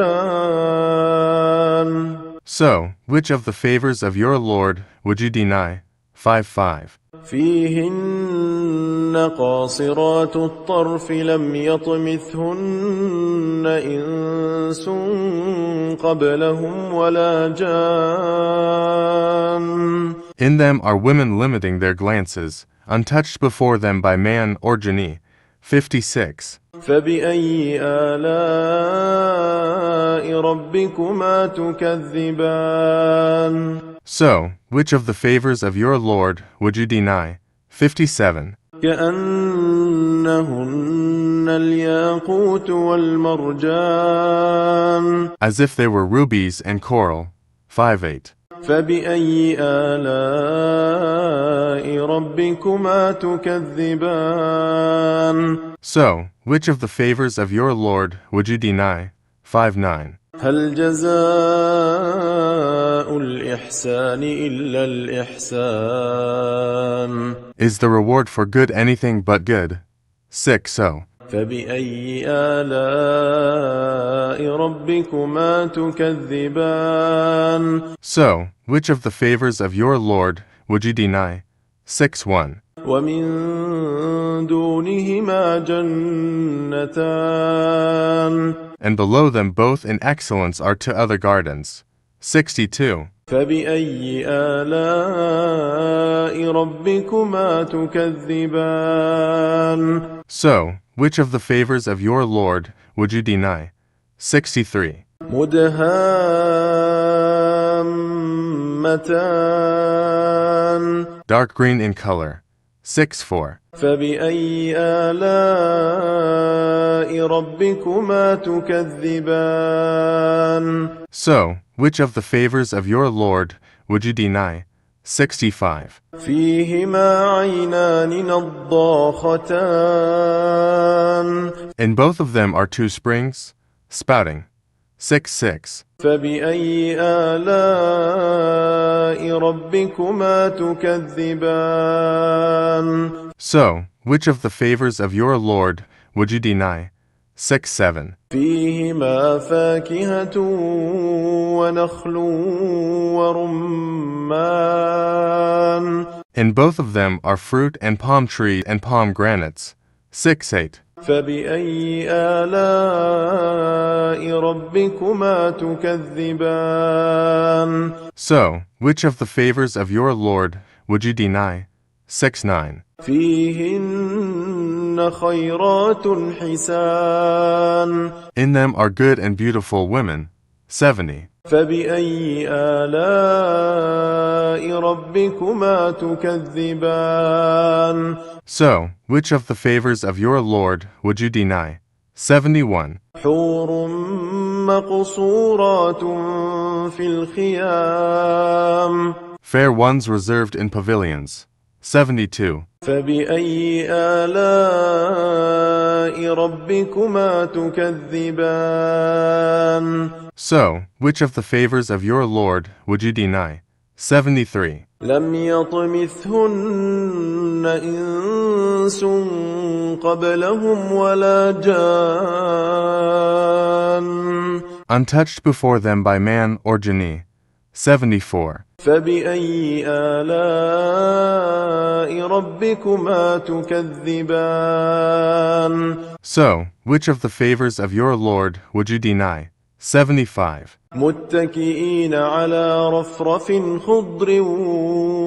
So, which of the favors of your Lord would you deny? 55. فيهن قاصرات الطرف لم يطمثهن إنس قبلهم ولا جان. In them are women limiting their glances, untouched before them by man or jinni. 56. فبأي آلاء ربكما تكذبان. So, which of the favors of your Lord would you deny? 57. كأنهن الياقوت والمرجان. As if they were rubies and coral. 58. فبأي آلاء ربكما تكذبان. So, which of the favors of your Lord would you deny? 59. هل جزاء الإحسان إلا الإحسان. Is the reward for good anything but good? 60. فبأي آلاء ربكما تكذبان. So, which of the favors of your Lord would you deny? 61. ومن دونهما جنتان. And below them both in excellence are two other gardens. 62. فبأي آلاء ربكما تكذبان. So, which of the favors of your Lord would you deny? 63. مدهامتان. Dark green in color. 64. فبأي آلاء ربكما تكذبان. So, which of the favors of your Lord would you deny? 65. فيهما عينان نضاختان. In both of them are two springs, spouting. 66. فبأي آلاء ربكما تكذبان. So, which of the favors of your Lord would you deny? 67. فيهما فاكهة ونخل ورمان. In both of them are fruit and palm tree and pomegranates. 68. فبأي آلاء ربكما تكذبان. So, which of the favors of your Lord would you deny? 69. فيهن خيرات حسان. In them are good and beautiful women. 70. فبأي آلاء ربكما تكذبان. So, which of the favors of your Lord would you deny? 71. حور مقصورات في الخيام. Fair ones reserved in pavilions. 72. فبأي آلاء ربكما تكذبان. So, which of the favors of your Lord would you deny? 73. لم يطمثهن إنس قبلهم ولا جان. Untouched before them by man or jinni. 74. فبأي آلاء ربكما تكذبان. So, which of the favors of your Lord would you deny? 75. متكئين على رفرف خضر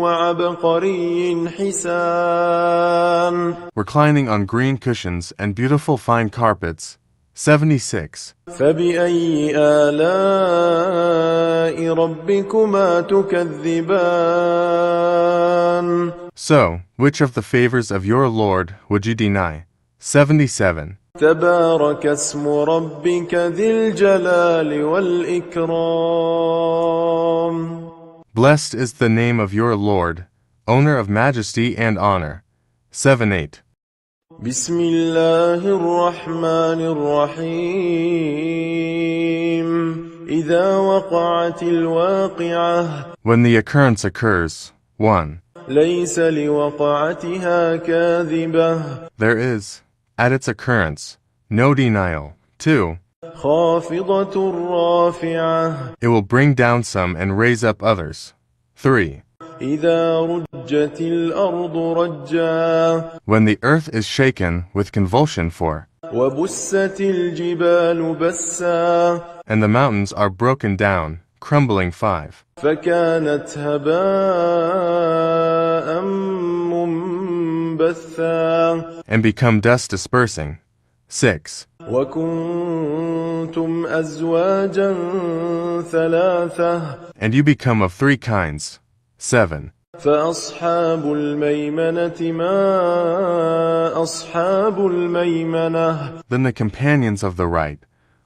وعبقري حسان. Reclining on green cushions and beautiful fine carpets. 76. فبأي آلاء ربكما تكذبان. So, which of the favors of your Lord would you deny? 77. تبارك اسم ربك ذي الجلال والإكرام. Blessed is the name of your Lord, owner of majesty and honor. 7-8. بسم الله الرحمن الرحيم إذا وقعت الواقعة When the occurrence occurs. 1. ليس لوقعتها كاذبة There is, at its occurrence, no denial. 2. خافضة رافعة It will bring down some and raise up others. 3. إذا رجت الأرض رجا When the earth is shaken with convulsion. 4. وبست الجبال بسا And the mountains are broken down, crumbling. 5. فكانت هباء منبثا And become dust dispersing. 6. وكنتم أزواجا ثلاثة And you become of 3 kinds. 7. فأصحاب الميمنة ما أصحاب الميمنة Then the companions of the right.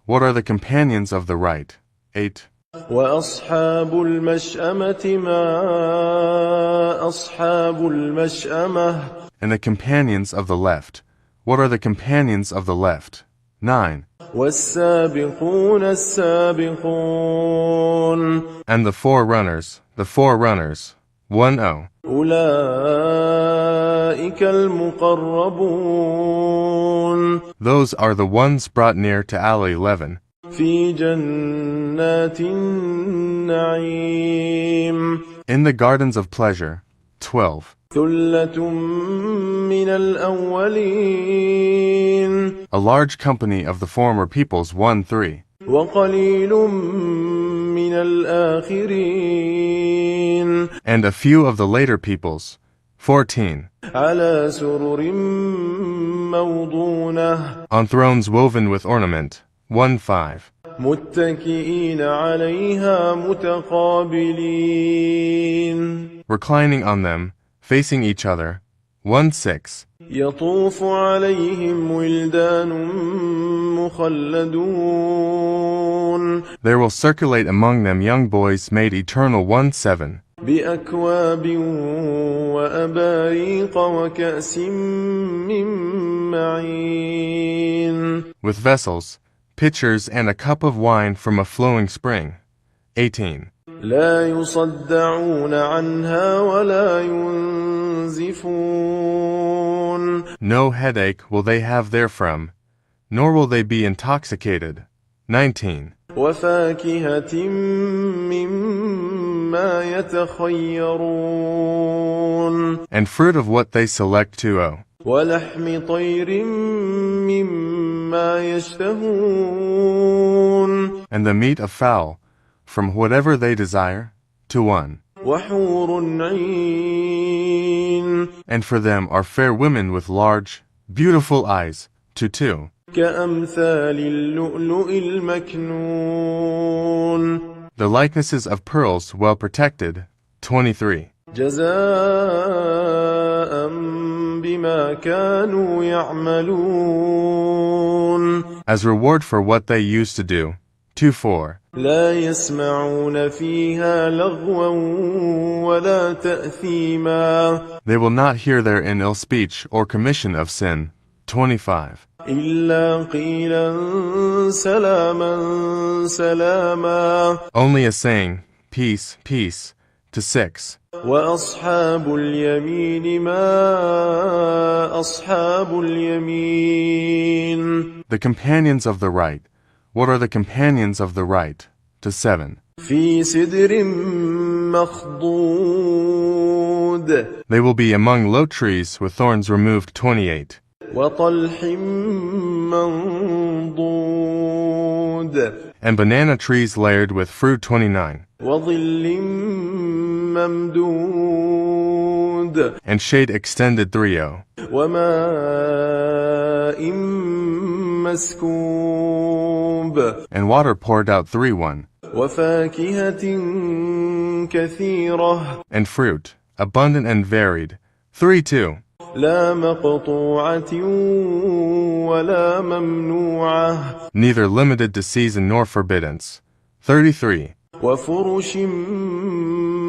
What are the companions of the right? 8. وأصحاب المشأمة ما أصحاب المشأمة And the companions of the left. What are the companions of the left? 9. والسابقون السابقون And the forerunners. 1-0. أولئك المقربون Those are the ones brought near to Allah. 11. في جنات النعيم In the gardens of pleasure. 12. ثلة من الأولين A large company of the former peoples. 1-3. وقليل من الآخرين And a few of the later peoples. 14. على سرر موضونة On thrones woven with ornament. 1-5. متكئين عليها متقابلين Reclining on them, facing each other. 1-6. يطوف عليهم ولدان مخلدون There will circulate among them young boys made eternal. 1-7. بأكواب وأباريق وكأس من معين With vessels, pitchers, and a cup of wine from a flowing spring. 18. لا يصدعون عنها ولا ينزفون No headache will they have therefrom, nor will they be intoxicated. 19. وفاكهة مما يتخيرون And fruit of what they select to. ولحم طير مما يشتهون And the meat of fowl, from whatever they desire, to 1. وحور عين And for them are fair women with large, beautiful eyes, to 2. كأمثال اللؤلؤ المكنون The likenesses of pearls well protected. 23. جزاء بما كانوا يعملون As reward for what they used to do. 2-4. لا يسمعون فيها لغوا ولا تأثيما They will not hear therein ill speech or commission of sin. 25. إلا قيلا سلاما سلاما Only a saying, peace, peace, to 6. وأصحاب اليمين ما أصحاب اليمين The companions of the right. What are the companions of the right? To 7. في سدر مخضود They will be among low trees with thorns removed. 28. وطلح منضود And banana trees layered with fruit. 29. وظل ممدود And shade extended. 30. وماء مسكوب And water poured out. 3-1. وفاكهة كثيرة And fruit, abundant and varied. 3-2. لا مقطوعة ولا ممنوعة Neither limited to season nor forbiddance. 33. وفرش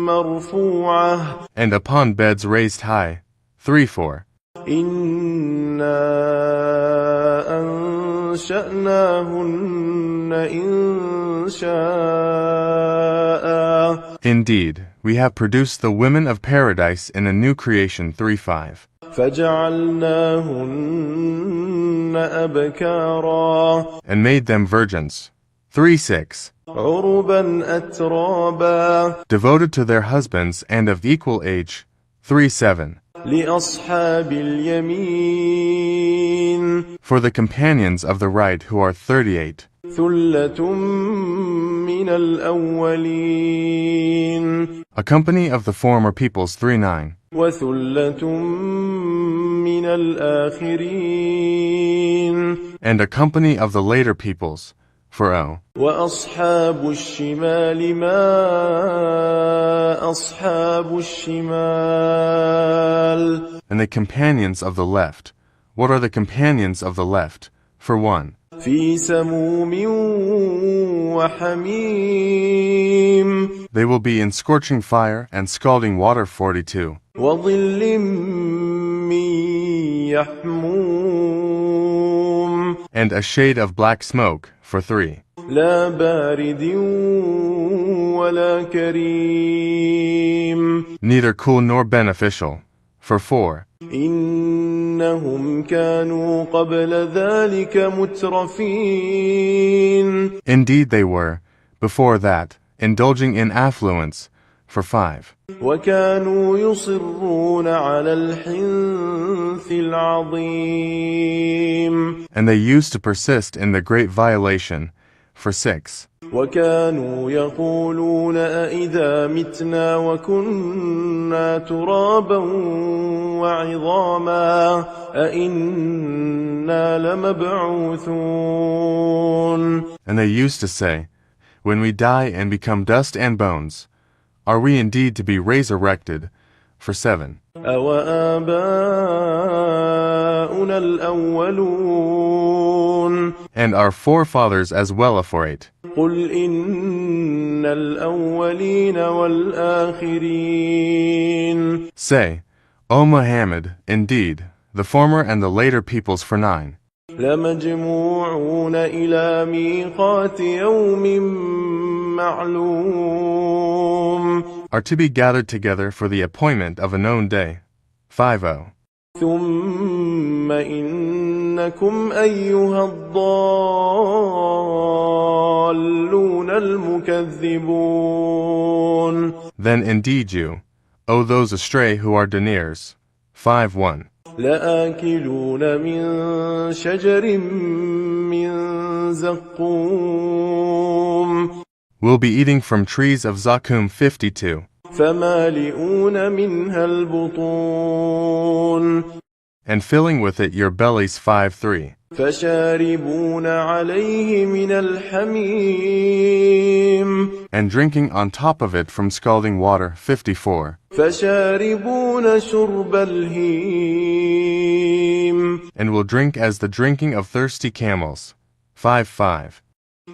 مرفوعة and upon beds raised high. 3-4. إنا أنشأناهن إنشاء Indeed, we have produced the women of paradise in a new creation. 3-5. فجعلناهن أبكارا And made them virgins. 3-6. عربا أترابا Devoted to their husbands and of equal age. 3-7. لأصحاب اليمين For the companions of the right who are 38. ثلة من الأولين A company of the former peoples. 3-9. وثلة من الآخرين And a company of the later peoples. 4-0. وأصحاب الشمال ما أصحاب الشمال And the companions of the left. What are the companions of the left? 1. في سموم وحميم They will be in scorching fire and scalding water. 42. وظل من يحموم And a shade of black smoke. 3. لا بارد ولا كريم Neither cool nor beneficial. 4. إنهم كانوا قبل ذلك مترفين Indeed they were, before that, indulging in affluence. 5. وكانوا يصرون على الحنث العظيم And they used to persist in the great violation. 6. وكانوا يقولون أئذا متنا وكنا ترابا وعظاما أئنا لمبعوثون And they used to say, when we die and become dust and bones, are we indeed to be resurrected? 7. أوآباؤنا الأولون And our forefathers as well. 8. قل إن الأولين والآخرين Say, O Muhammad, indeed, the former and the later peoples. 9. لمجموعون إلى ميقات يوم معلوم Are to be gathered together for the appointment of a known day. 5. ثم إنكم أيها الضالون المكذبون Then indeed you, O those astray who are deniers. 5:1. لآكلون من شجر من زقوم Will be eating from trees of Zakum. 52. فمالئون منها البطون And filling with it your bellies. 5:3. فشاربون عليه من الحميم And drinking on top of it from scalding water. 54. فشاربون شرب الهيم And will drink as the drinking of thirsty camels. 5:5.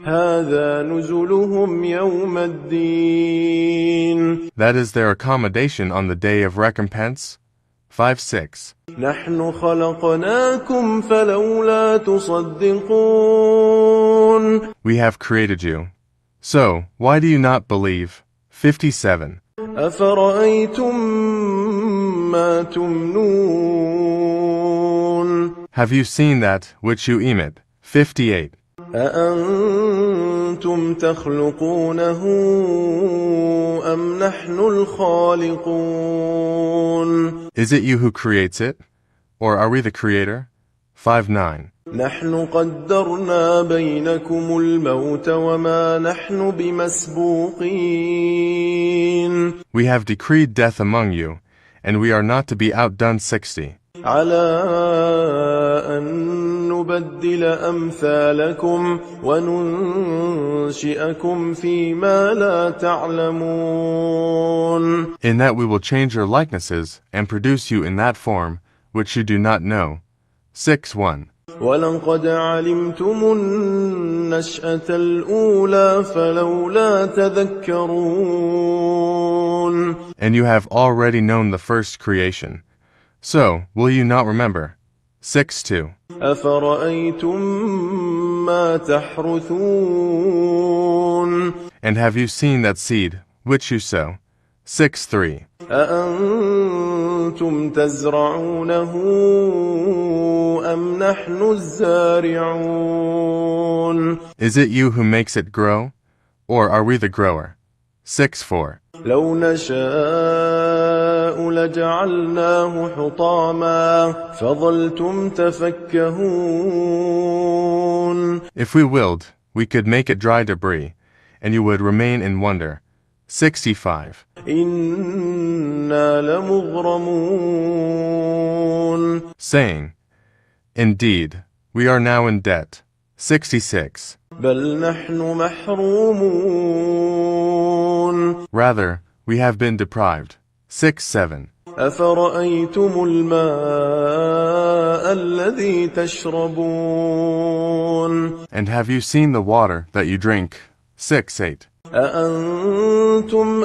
هذا نزلهم يوم الدين That is their accommodation on the day of recompense. 5:6. نحن خلقناكم فلولا تصدقون We have created you. So, why do you not believe? 57. أفرأيتم ما تمنون Have you seen that which you emit? 58. أأنتم تخلقونه أم نحن الخالقون Is it you who creates it? Or are we the creator? 5:9. نحن قدرنا بينكم الموت وما نحن بمسبوقين We have decreed death among you, and we are not to be outdone. 60. على أن نبدل أمثالكم وننشئكم فيما لا تعلمون In that we will change your likenesses and produce you in that form which you do not know. 6:1. ولقد علمتم النشأة الأولى فلولا تذكرون. And you have already known the first creation. So, will you not remember? 6:2. أفرأيتم ما تحرثون. And have you seen that seed, which you sow? 6:3. أأنتم تزرعونه أم نحن الزارعون. Is it you who makes it grow, or are we the grower? 6:4. لو نشاء لجعلناه حطاما فظلتم تفكهون. If we willed, we could make it dry debris, and you would remain in wonder. 65. إنا لمغرمون. Saying, Indeed, we are now in debt. 66. بل نحن محرومون. Rather, we have been deprived. 6-7. أفرأيتم الماء الذي تشربون. And have you seen the water that you drink? 6-8. أأنتم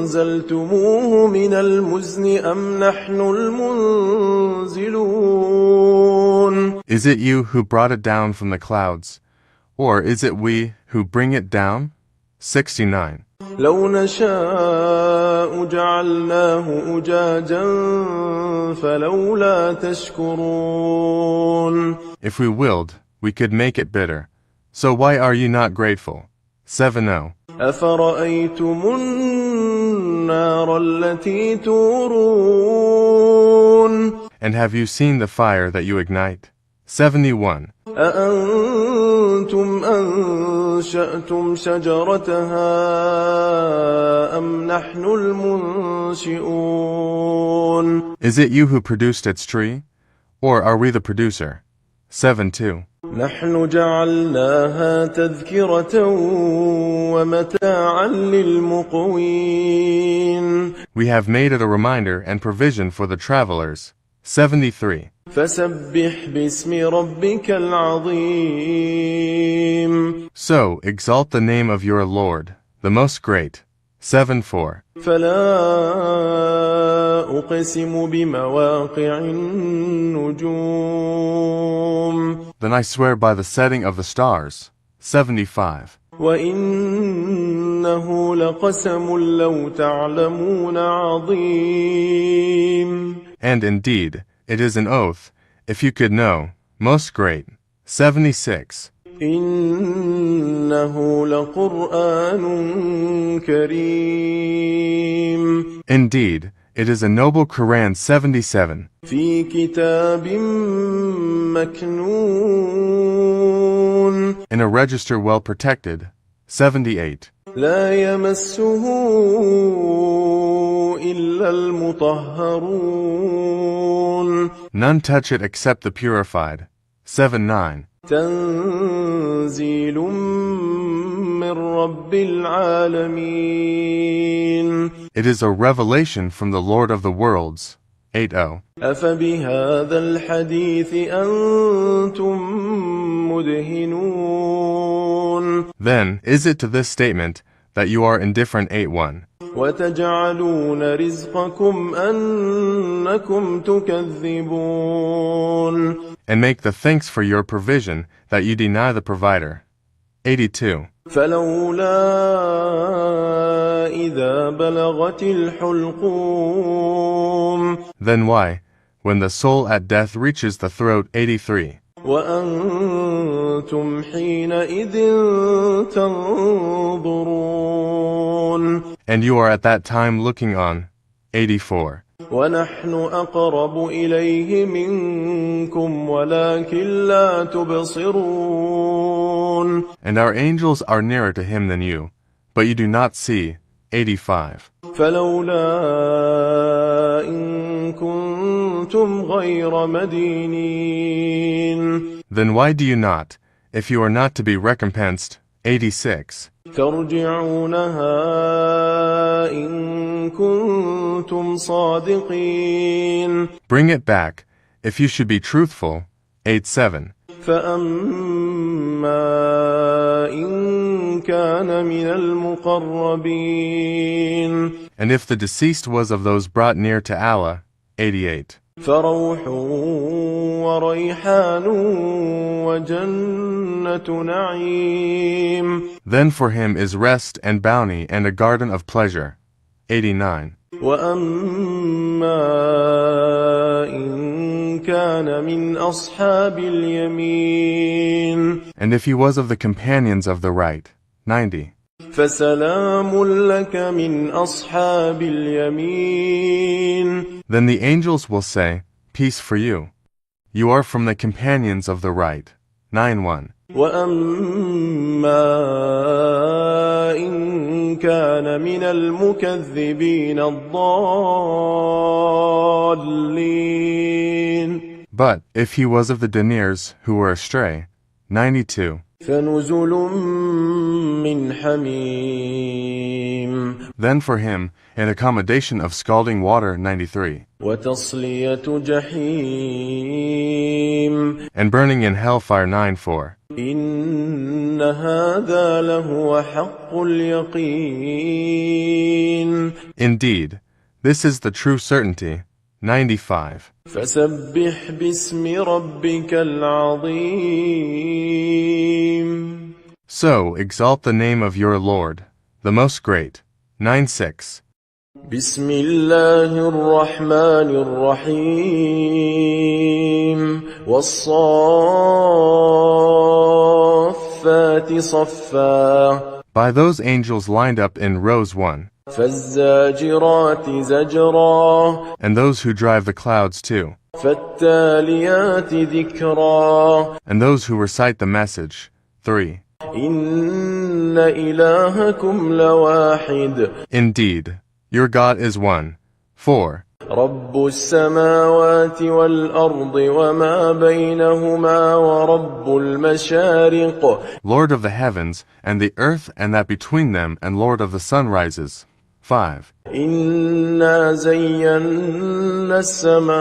أنزلتموه من المزن أم نحن المنزلون. Is it you who brought it down from the clouds, or is it we who bring it down? 69. لو نشاء جعلناه أجاجا فلولا تشكرون. If we willed, we could make it bitter. So why are you not grateful? 7-0. أفرأيتم النار التي تورون. And have you seen the fire that you ignite? 71. أأنتم أنشأتم شجرتها أم نحن المنشئون. Is it you who produced its tree, or are we the producer? 7-2. نحن جعلناها تذكرة ومتاعا للمقوين. We have made it a reminder and provision for the travelers. 73. فسبح باسم ربك العظيم. So exalt the name of your Lord, the most great. 7-4. فلا أقسم بمواقع النجوم. Then I swear by the setting of the stars. 75. وإنه لقسم لو تعلمون عظيم. And indeed, it is an oath, if you could know, most great. 76. إنه لقرآن كريم. Indeed, it is a noble Quran. 77. في كتاب مكنون. In a register well protected. 78. لا يمسه إلا المطهرون. None touch it except the purified. 7-9. تنزيل من رب العالمين. It is a revelation from the Lord of the worlds. 80. أفبهذا الحديث أنتم مدهنون. Then, is it to this statement that you are indifferent? 8-1. وتجعلون رزقكم أنكم تكذبون. And make the thanks for your provision that you deny the provider. 82. فلولا إذا بلغت الحلقوم. Then why, when the soul at death reaches the throat? 83. وأنتم حينئذ تنظرون. And you are at that time looking on. 84. ونحن أقرب إليه منكم ولكن لا تبصرون. And our angels are nearer to him than you, but you do not see. 85. فلولا إن كنتم غير مدينين. Then why do you not, if you are not to be recompensed? 86. ترجعونها إن كنتم صادقين. Bring it back, if you should be truthful. 8-7. فأما إن كان من المقربين. And if the deceased was of those brought near to Allah, 88. فروح وريحان وجنة نعيم. Then for him is rest and bounty and a garden of pleasure, 89. وأما إن كان من أصحاب اليمين. And if he was of the companions of the right, 90. فسلام لك من أصحاب اليمين. Then the angels will say, Peace for you. You are from the companions of the right, 9-1. وأما إن كان من المكذبين الضالين. But if he was of the deniers who were astray, 92. فنزل من حميم. Then for him an accommodation of scalding water, 93. وتصلية جحيم. And burning in hellfire, 9-4. إن هذا لهو حق اليقين. Indeed, this is the true certainty, 95. فسبح باسم ربك العظيم. So exalt the name of your Lord, the Most Great, 9-6. بسم الله الرحمن الرحيم. والصافات صفا. By those angels lined up in rows 1. فالزاجرات زجرا. And those who drive the clouds 2. فالتاليات ذكرا. And those who recite the message 3. إن إلهكم لواحد. Indeed, your God is one. 4. رب السماوات والأرض وما بينهما ورب المشارق. Lord of the heavens and the earth and that between them, and Lord of the sunrises. 5. إنا زينا السماء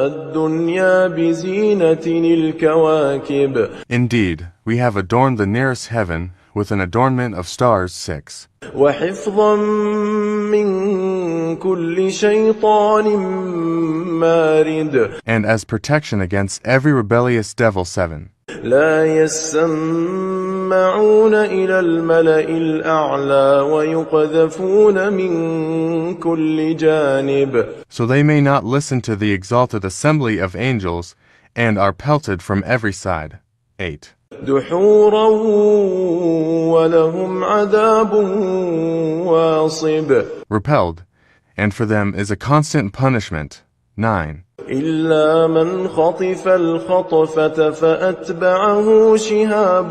الدنيا بزينة الكواكب. Indeed, we have adorned the nearest heaven with an adornment of stars. 6. وحفظا من كل شيطان مارد. And as protection against every rebellious devil. 7. لا يسمعون إلى الملأ الأعلى ويقذفون من كل جانب. So they may not listen to the exalted assembly of angels, and are pelted from every side. 8. دحورا ولهم عذاب واصب. Repelled, and for them is a constant punishment. 9. إلا من خطف الخطفة فأتبعه شهاب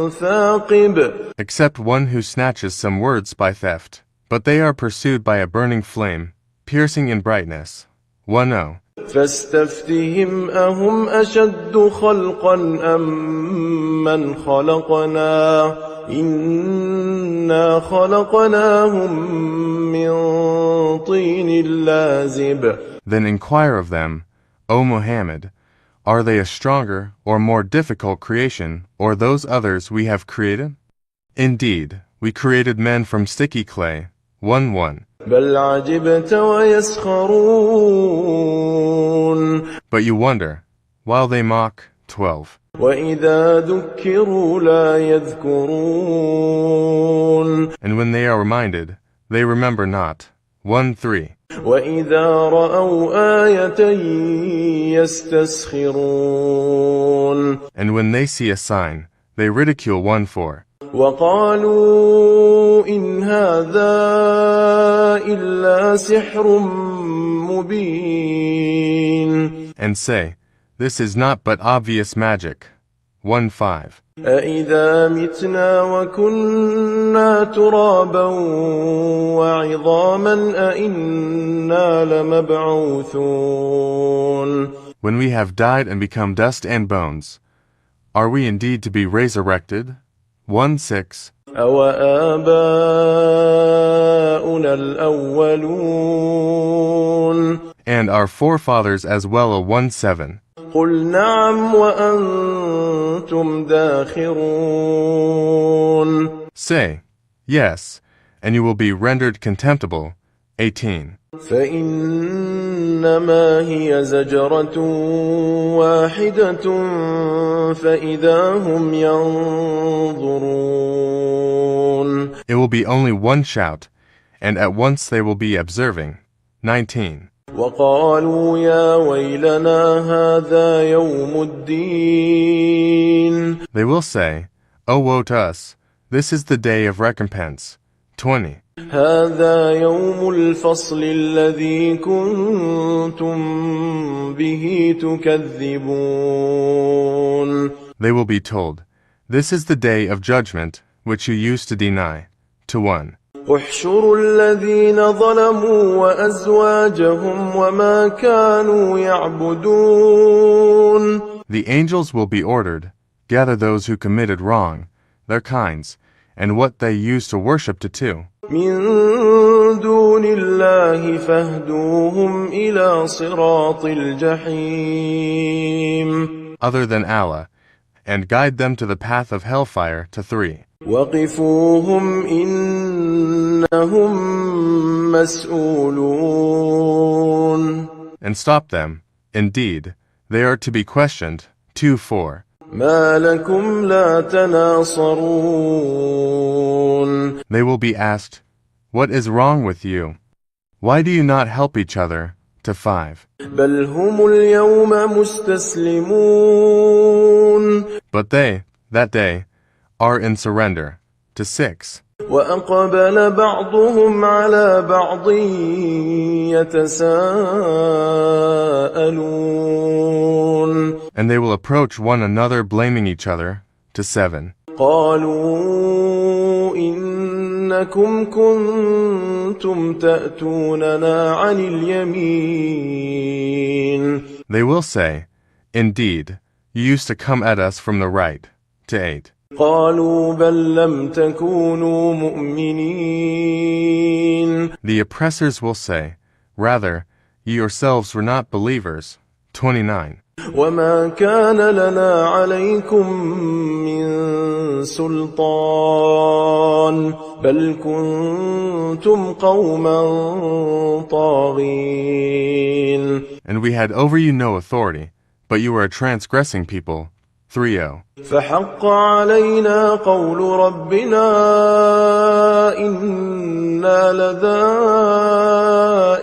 ثاقب. Except one who snatches some words by theft, but they are pursued by a burning flame, piercing in brightness. 10. فاستفتهم أهم أشد خلقا أم من خلقنا إنا خلقناهم من طين لازب. Then inquire of them, O Muhammad, are they a stronger or more difficult creation, or those others we have created? Indeed, we created men from sticky clay. 1-1. بل عجبت ويسخرون. But you wonder, while they mock. 12. وإذا ذكروا لا يذكرون. And when they are reminded, they remember not. 1-3. وإذا رأوا آية يستسخرون. And when they see a sign, they ridicule. 1-4. وقالوا إن هذا إلا سحر مبين. And say, this is not but obvious magic. 1-5. أإذا متنا وكنا ترابا وعظاما أإنا لمبعوثون. When we have died and become dust and bones, are we indeed to be resurrected? 1-6. أوآباؤنا الأولون. and our forefathers as well. 1:7. قل نعم وأنتم داخرون. Say, yes, and you will be rendered contemptible. 18. فإنما هي زجرة واحدة فإذا هم ينظرون. It will be only one shout, and at once they will be observing. 19. وقالوا يا ويلنا هذا يوم الدين. They will say, "Oh, woe to us, this is the day of recompense." 20. هذا يوم الفصل الذي كنتم به تكذبون. They will be told, "This is the day of judgment which you used to deny." 1. احشروا الذين ظلموا وأزواجهم وما كانوا يعبدون. The angels will be ordered, gather those who committed wrong, their kinds, and what they used to worship to. من دون الله فاهدوهم إلى صراط الجحيم. Other than Allah, and guide them to the path of hellfire. 3. وقفوهم إنهم مسؤولون. And stop them, indeed, they are to be questioned. 4. ما لكم لا تناصرون. They will be asked, "What is wrong with you? Why do you not help each other?" 5. بل هم اليوم مستسلمون. But they, that day, are in surrender. 6. وأقبل بعضهم على بعض يتساءلون. And they will approach one another blaming each other. 7. قالوا إنكم كنتم تأتوننا عن اليمين. They will say, "Indeed, you used to come at us from the right." 8. قالوا بل لم تكونوا مؤمنين. The oppressors will say, "Rather, you yourselves were not believers." 29. وما كان لنا عليكم من سلطان بل كنتم قوما طاغين. And we had over you no authority, but you were a transgressing people. 3. فحق علينا قول ربنا إنا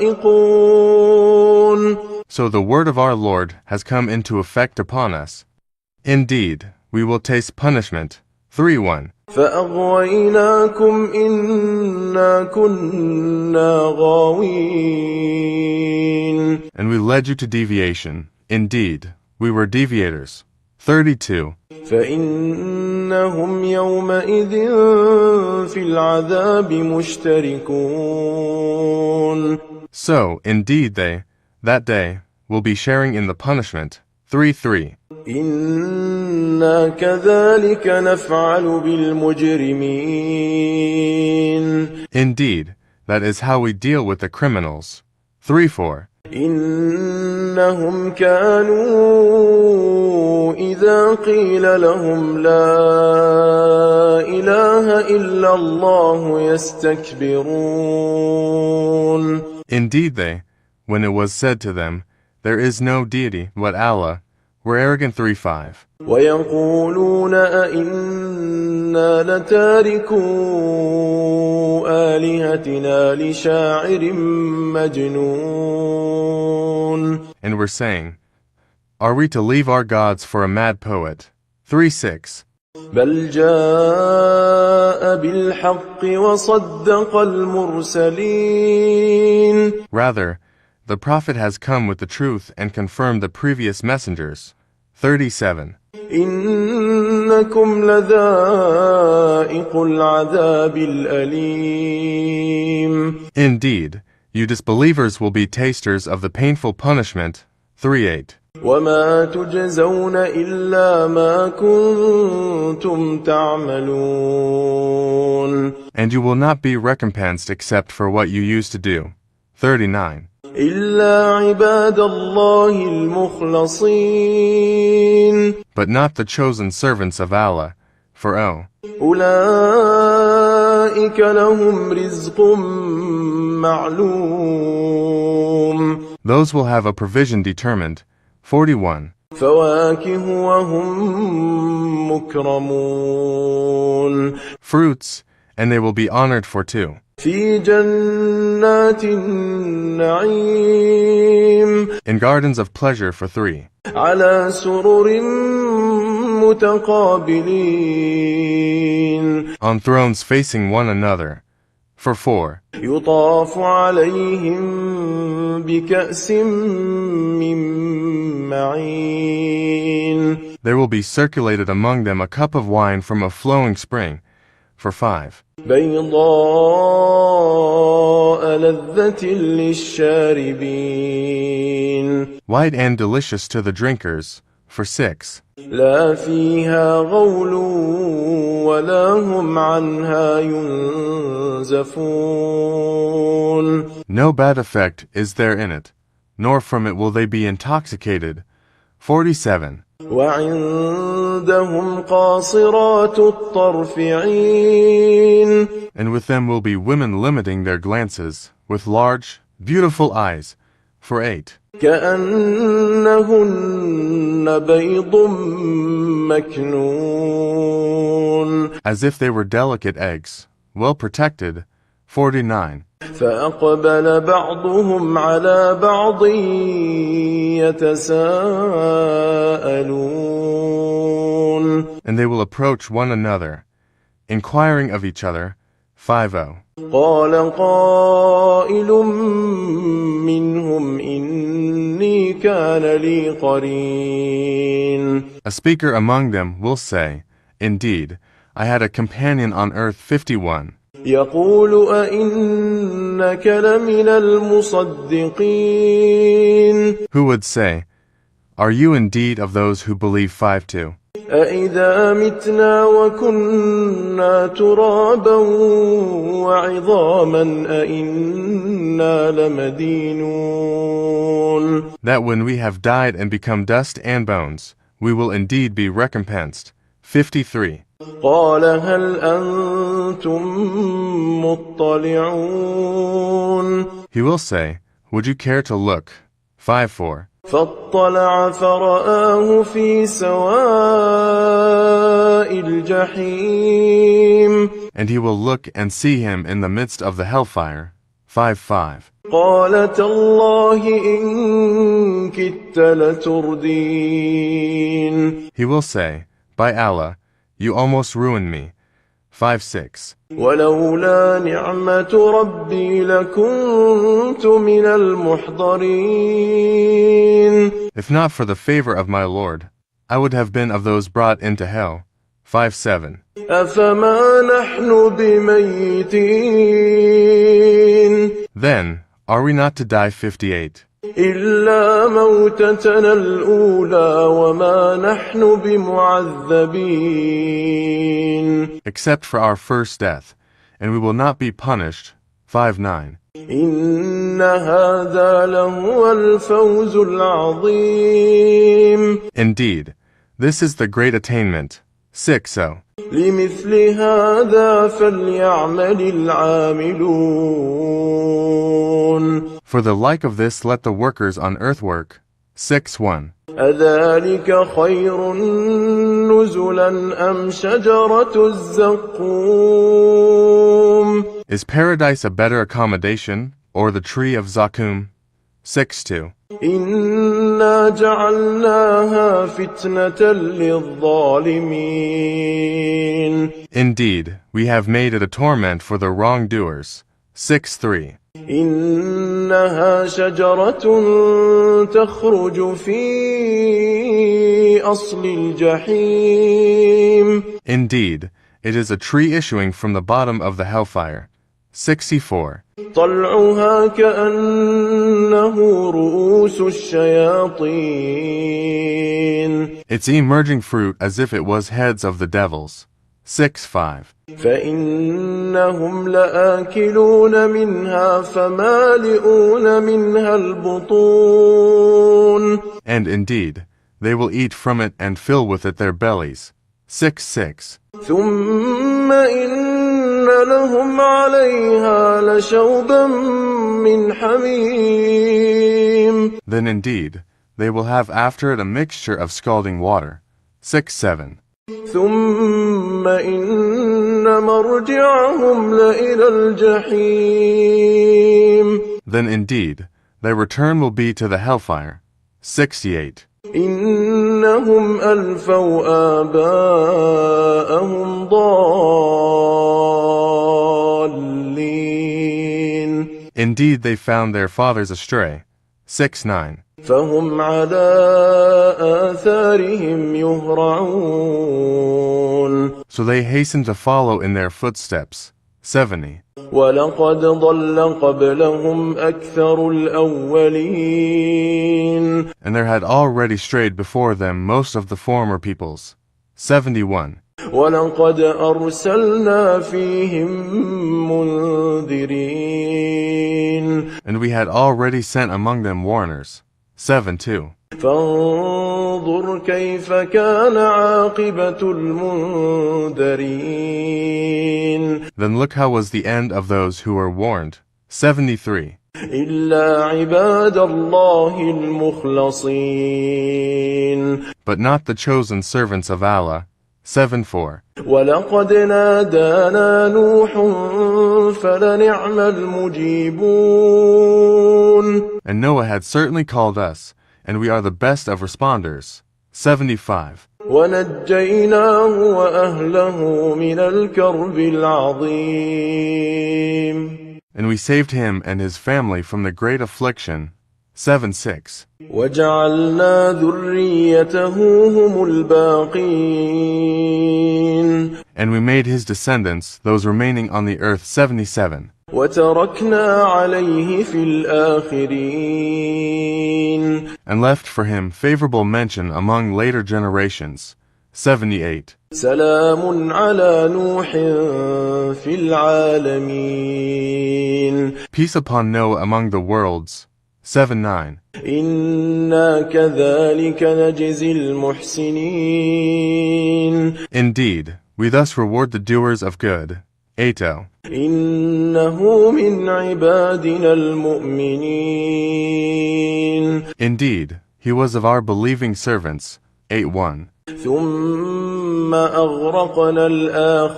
لذائقون. So the word of our Lord has come into effect upon us. Indeed, we will taste punishment. 3:1. فأغويناكم إنا كنا غاوين. And we led you to deviation. Indeed, we were deviators. 32. فإنهم يومئذ في العذاب مشتركون. So, indeed they, that day, will be sharing in the punishment. 3:3. إنا كذلك نفعل بالمجرمين. Indeed, that is how we deal with the criminals. 3:4. إنهم كانوا إذا قيل لهم لا إله إلا الله يستكبرون. Indeed they, when it was said to them, "There is no deity but Allah," were arrogant. 3:5. ويقولون أئنا لتاركو آلهتنا لشاعر مجنون. And were saying, "Are we to leave our gods for a mad poet?" 3:6. بل جاء بالحق وصدق المرسلين. Rather, the prophet has come with the truth and confirmed the previous messengers. 37. إنكم لذائق العذاب الأليم. Indeed, you disbelievers will be tasters of the painful punishment. 3:8. وما تجزون إلا ما كنتم تعملون. And you will not be recompensed except for what you used to do. 39. إلا عباد الله المخلصين. But not the chosen servants of Allah, for أولئك لهم رزق معلوم. those will have a provision determined. 41. فواكه وهم مكرمون. Fruits, and they will be honored for 2. في جنات النعيم. In gardens of pleasure for 3. على سرر متقابلين. On thrones facing one another for 4. يطاف عليهم بكأس من معين. There will be circulated among them a cup of wine from a flowing spring for 5. بيضاء لذة للشاربين. White and delicious to the drinkers for 6. لا فيها غول ولا هم عنها ينزفون. No bad effect is there in it, nor from it will they be intoxicated. 47. وعندهم قاصرات الطرف عين. And with them will be women limiting their glances, with large, beautiful eyes, for 8. كأنهن بيض مكنون. As if they were delicate eggs, well protected. 49. فأقبل بعضهم على بعض يتساءلون. And they will approach one another, inquiring of each other. 50. قال قائل منهم إني كان لي قرين. A speaker among them will say, Indeed, I had a companion on earth. 51. يقول أئنك لمن المصدقين. Who would say, Are you indeed of those who believe? 52. أإذا متنا وكنا ترابا وعظاما أإنا لمدينون. That when we have died and become dust and bones, we will indeed be recompensed. 53. قال هل أنتم مطلعون. He will say, Would you care to look? 54. فاطلع فرآه في سواء الجحيم. And he will look and see him in the midst of the hellfire. 55. قال تالله إن كدت لتردين. He will say, By Allah, you almost ruined me. 56. ولولا نعمة ربي لكنت من المحضرين. If not for the favor of my Lord, I would have been of those brought into hell. 57. أفما نحن بميتين. Then, are we not to die? 58. إلا موتتنا الأولى وما نحن بمعذبين. Except for our first death, and we will not be punished. 59. إن هذا لهو الفوز العظيم. Indeed, this is the great attainment. 60. لمثل هذا فليعمل العاملون. For the like of this let the workers on earth work. 6:1. أذلك خير نزلا أم شجرة الزقوم. Is paradise a better accommodation, or the tree of Zakum? 6:2. إنا جعلناها فتنة للظالمين. Indeed, we have made it a torment for the wrongdoers. 6:3. إنها شجرة تخرج في أصل الجحيم. Indeed, it is a tree issuing from the bottom of the hellfire. 64. طلعها كأنه رؤوس الشياطين. Its emerging fruit as if it was heads of the devils. 6:5. فإنهم لآكلون منها فمالئون منها البطون. And indeed, they will eat from it and fill with it their bellies. 6:6. ثم إن لهم عليها لشوبا من حميم. Then indeed, they will have after it a mixture of scalding water. 6:7. ثم إن مرجعهم لإلى الجحيم. Then indeed, their return will be to the hellfire. 68. إنهم ألفوا آباءهم ضالين. Indeed, they found their fathers astray. 6:9. فهم على آثارهم يهرعون. So they hasten to follow in their footsteps. 70. ولقد ضل قبلهم أكثر الأولين. And there had already strayed before them most of the former peoples. 71. ولقد أرسلنا فيهم منذرين. And we had already sent among them warners. 7:2. فانظر كيف كان عاقبة المنذرين. Then look how was the end of those who were warned. 73. إلا عباد الله المخلصين. But not the chosen servants of Allah. 7:4. ولقد نادانا نوح فلنعم المجيبون. And Noah had certainly called us, and we are the best of responders. 75. ونجيناه وأهله من الكرب العظيم. And we saved him and his family from the great affliction. 7:6. وجعلنا ذريته هم الباقين. And we made his descendants, those remaining on the earth. 77. وتركنا عليه في الآخرين. And left for him favorable mention among later generations. 78. سلام على نوح في العالمين. Peace upon Noah among the worlds. 7:9. إنا كذلك نجزي المحسنين. Indeed, we thus reward the doers of good. 8. إنه من عبادنا المؤمنين. Indeed, he was of our believing servants. 8:1. ثم أغرقنا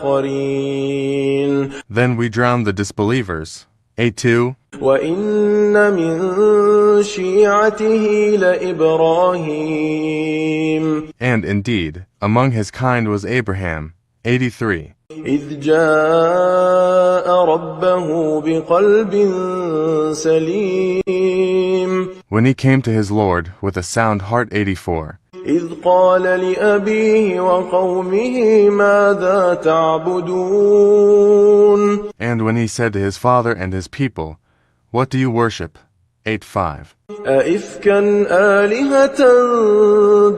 الآخرين. Then we drowned the disbelievers. 8:2. وإن من شيعته لإبراهيم. And indeed, among his kind was Abraham. 83. إذ جاء ربه بقلب سليم. When he came to his Lord with a sound heart. 84. إذ قال لأبيه وقومه ماذا تعبدون. And when he said to his father and his people, what do you worship? 8:5. أئفكا آلهة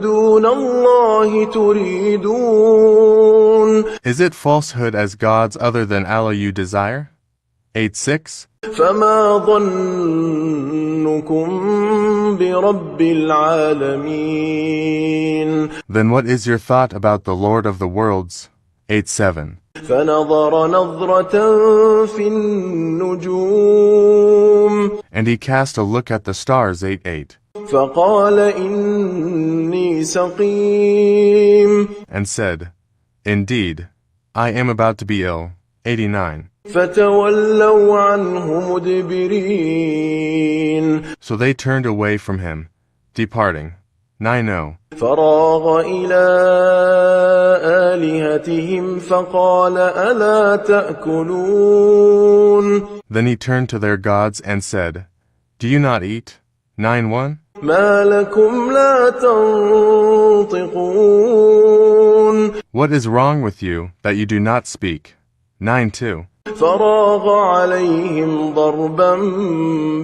دون الله تريدون. Is it falsehood as gods other than Allah you desire? 8:6. فما ظنكم برب العالمين. Then what is your thought about the Lord of the worlds? 8:7. فنظر نظرة في النجوم. And he cast a look at the stars. 8:8. فقال إني سقيم. And said, indeed, I am about to be ill. 89. فتولوا عنه مدبرين. So they turned away from him, departing. 90. فراغ إلى آلهتهم فقال ألا تأكلون. Then he turned to their gods and said, do you not eat? 9:1. ما لكم لا تنطقون. What is wrong with you that you do not speak? 9:2. فراغ عليهم ضربا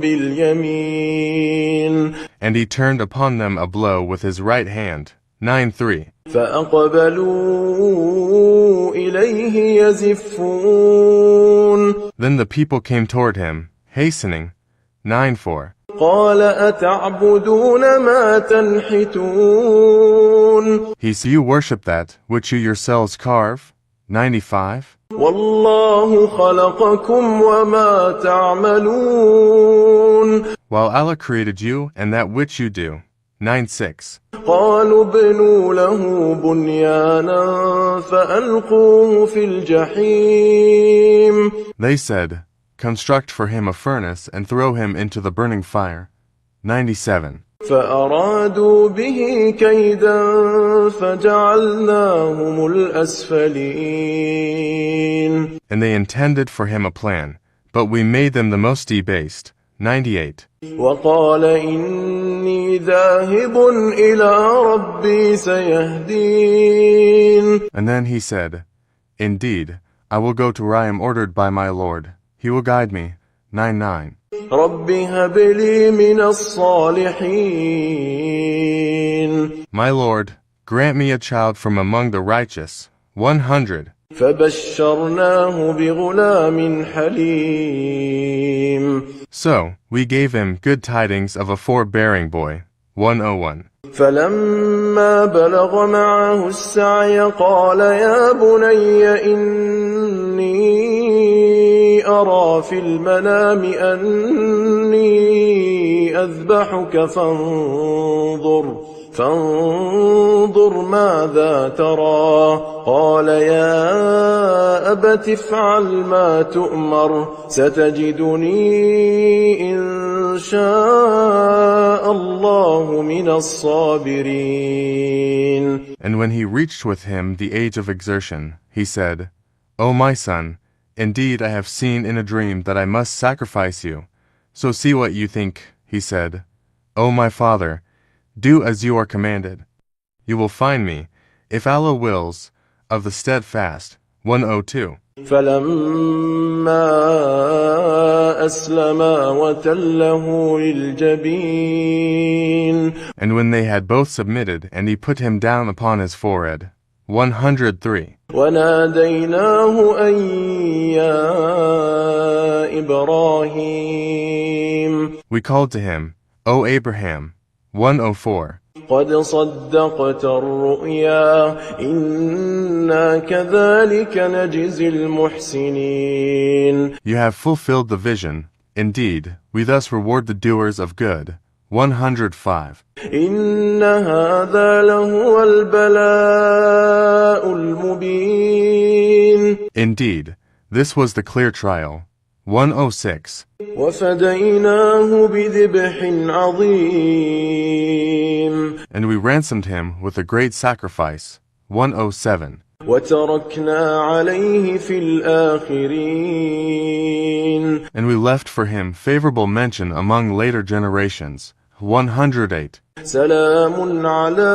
باليمين. And he turned upon them a blow with his right hand. 9:3. فأقبلوا إليه يزفون. Then the people came toward him, hastening. 9:4. قال أتعبدون ما تنحتون. He said, you worship that which you yourselves carve. 95. والله خلقكم وما تعملون. While Allah created you and that which you do. 9:6. قالوا ابنوا له بنيانا فألقوه في الجحيم. They said, construct for him a furnace and throw him into the burning fire. 97. فأرادوا به كيدا فجعلناهم الأسفلين. And they intended for him a plan, but we made them the most debased. 98. وقال إني ذاهب إلى ربي سيهدين. And then he said, indeed, I will go to where I am ordered by my Lord. He will guide me. 99. رب هب لي من الصالحين. My Lord, grant me a child from among the righteous. 100. فبشرناه بغلام حليم. So, we gave him good tidings of a forbearing boy. 101. فلما بلغ معه السعي قال يا بني إني أرى في المنام أني أذبحك فانظر ماذا ترى. قال يا أبت افعل ما تؤمر ستجدني إن شاء الله من الصابرين. And when he reached with him the age of exertion, he said, O my son, indeed I have seen in a dream that I must sacrifice you. So see what you think. He said, O my father, do as you are commanded. You will find me, if Allah wills, of the steadfast. 102. فلما أسلما وتله للجبين. And when they had both submitted, and he put him down upon his forehead. 103. وناديناه أن يا إبراهيم. We called to him, O Abraham. 104. قد صدقت الرؤيا إنا كذلك نجزي المحسنين. You have fulfilled the vision. Indeed, we thus reward the doers of good. 105. إن هذا لهو البلاء المبين. Indeed, this was the clear trial. 106. وفديناه بذبح عظيم. And we ransomed him with a great sacrifice. 107. وتركنا عليه في الآخرين. And we left for him favorable mention among later generations. 108. سلام على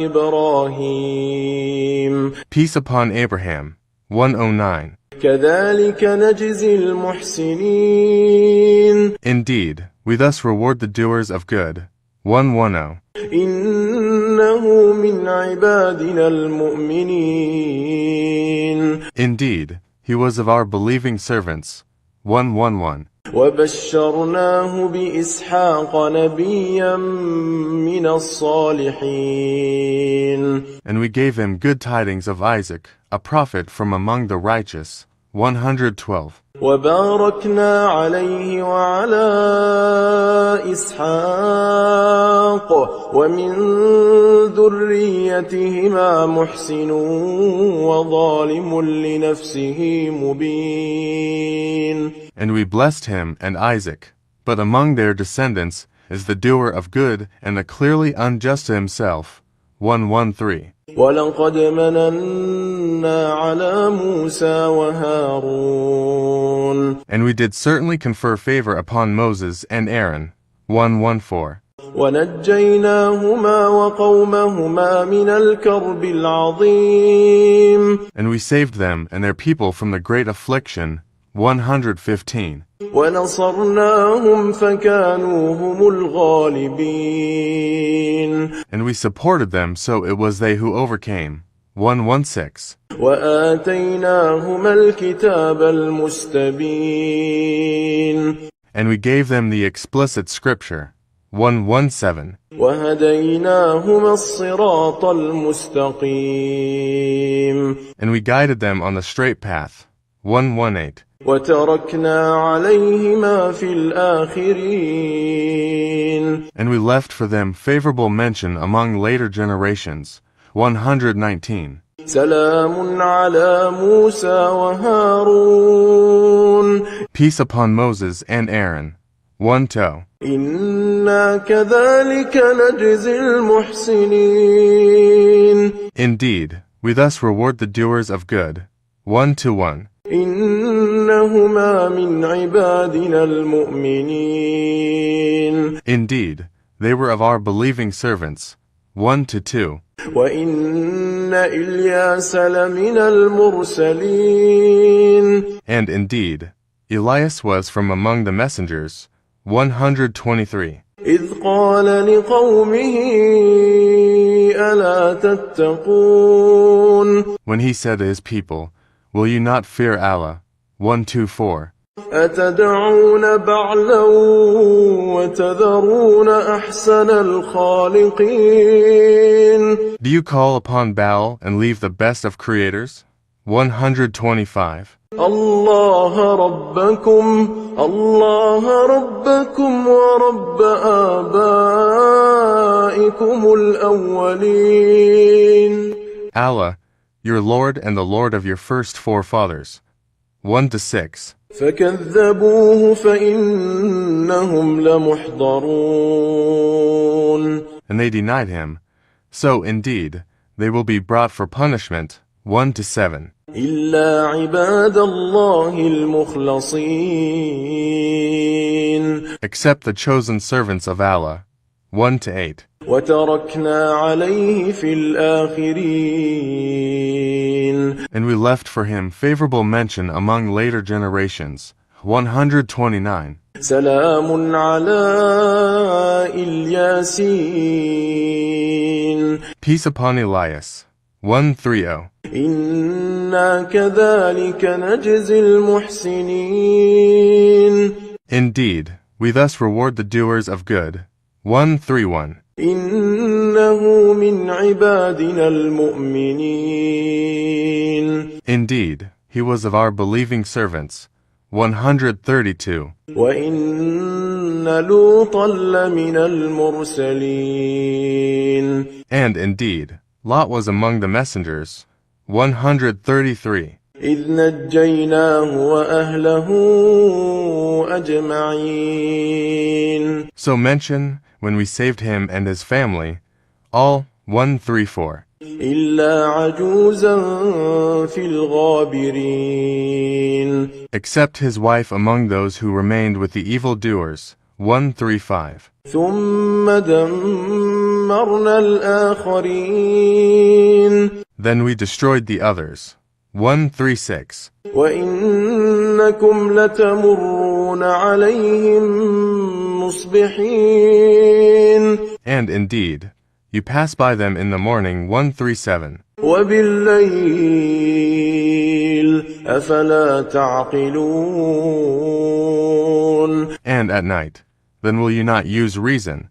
إبراهيم. Peace upon Abraham. 109. كذلك نجزي المحسنين. Indeed, we thus reward the doers of good. 110. إنه من عبادنا المؤمنين. Indeed, he was of our believing servants. 111. وبشرناه بإسحاق نبيا من الصالحين. And we gave him good tidings of Isaac, a prophet from among the righteous. 112. وباركنا عليه وعلى إسحاق ومن ذريتهما محسن وظالم لنفسه مبين. And we blessed him and Isaac, but among their descendants is the doer of good and the clearly unjust to himself. 113. ولقد مننا على موسى وهارون. And we did certainly confer favor upon Moses and Aaron. 114. ونجيناهما وقومهما من الكرب العظيم. And we saved them and their people from the great affliction. 115. ونصرناهم فكانوا هم الغالبين. And we supported them, so it was they who overcame. 116. وآتيناهما الكتاب المستبين. And we gave them the explicit scripture. 117. وهديناهما الصراط المستقيم. And we guided them on the straight path. 118. وتركنا عليهما في الآخرين. And we left for them favorable mention among later generations. 119. سلام على موسى وهارون. Peace upon Moses and Aaron. 1-2. إنا كذلك نجزي المحسنين. Indeed, we thus reward the doers of good. 1-1. إنهما من عبادنا المؤمنين. Indeed, they were of our believing servants. 1-2. وإن إلياس لمن المرسلين. And indeed, Elias was from among the messengers. 123. إذ قال لقومه ألا تتقون. When he said to his people, Will you not fear Allah? 124. أتدعون بعلا وتذرون أحسن الخالقين. Do you call upon Baal and leave the best of creators? 125. الله ربكم ورب آبائكم الأولين. Allah, your Lord and the Lord of your first forefathers. 1-6. فكذبوه فإنهم لمحضرون. And they denied him. So, indeed, they will be brought for punishment. 1-7. إلا عباد الله المخلصين. Except the chosen servants of Allah. 1-8. وتركنا عليه في الآخرين. And we left for him favorable mention among later generations. 129. سلام على الياسين. Peace upon Elias. 130. إنا كذلك نجزي المحسنين. Indeed, we thus reward the doers of good. 131. إنه من عبادنا المؤمنين. Indeed, he was of our believing servants. 132. وإن لوطا لمن المرسلين. And indeed, Lot was among the messengers. 133. إذ نجيناه وأهله أجمعين. So mention when we saved him and his family, all. 134. إلا عجوزا في الغابرين. Except his wife among those who remained with the evildoers. 135. ثم دمرنا الآخرين. Then we destroyed the others. 136. وإنكم لتمرون عليهم مصبحين. And indeed, you pass by them in the morning. 137. وبالليل أفلا تعقلون. And at night, then will you not use reason?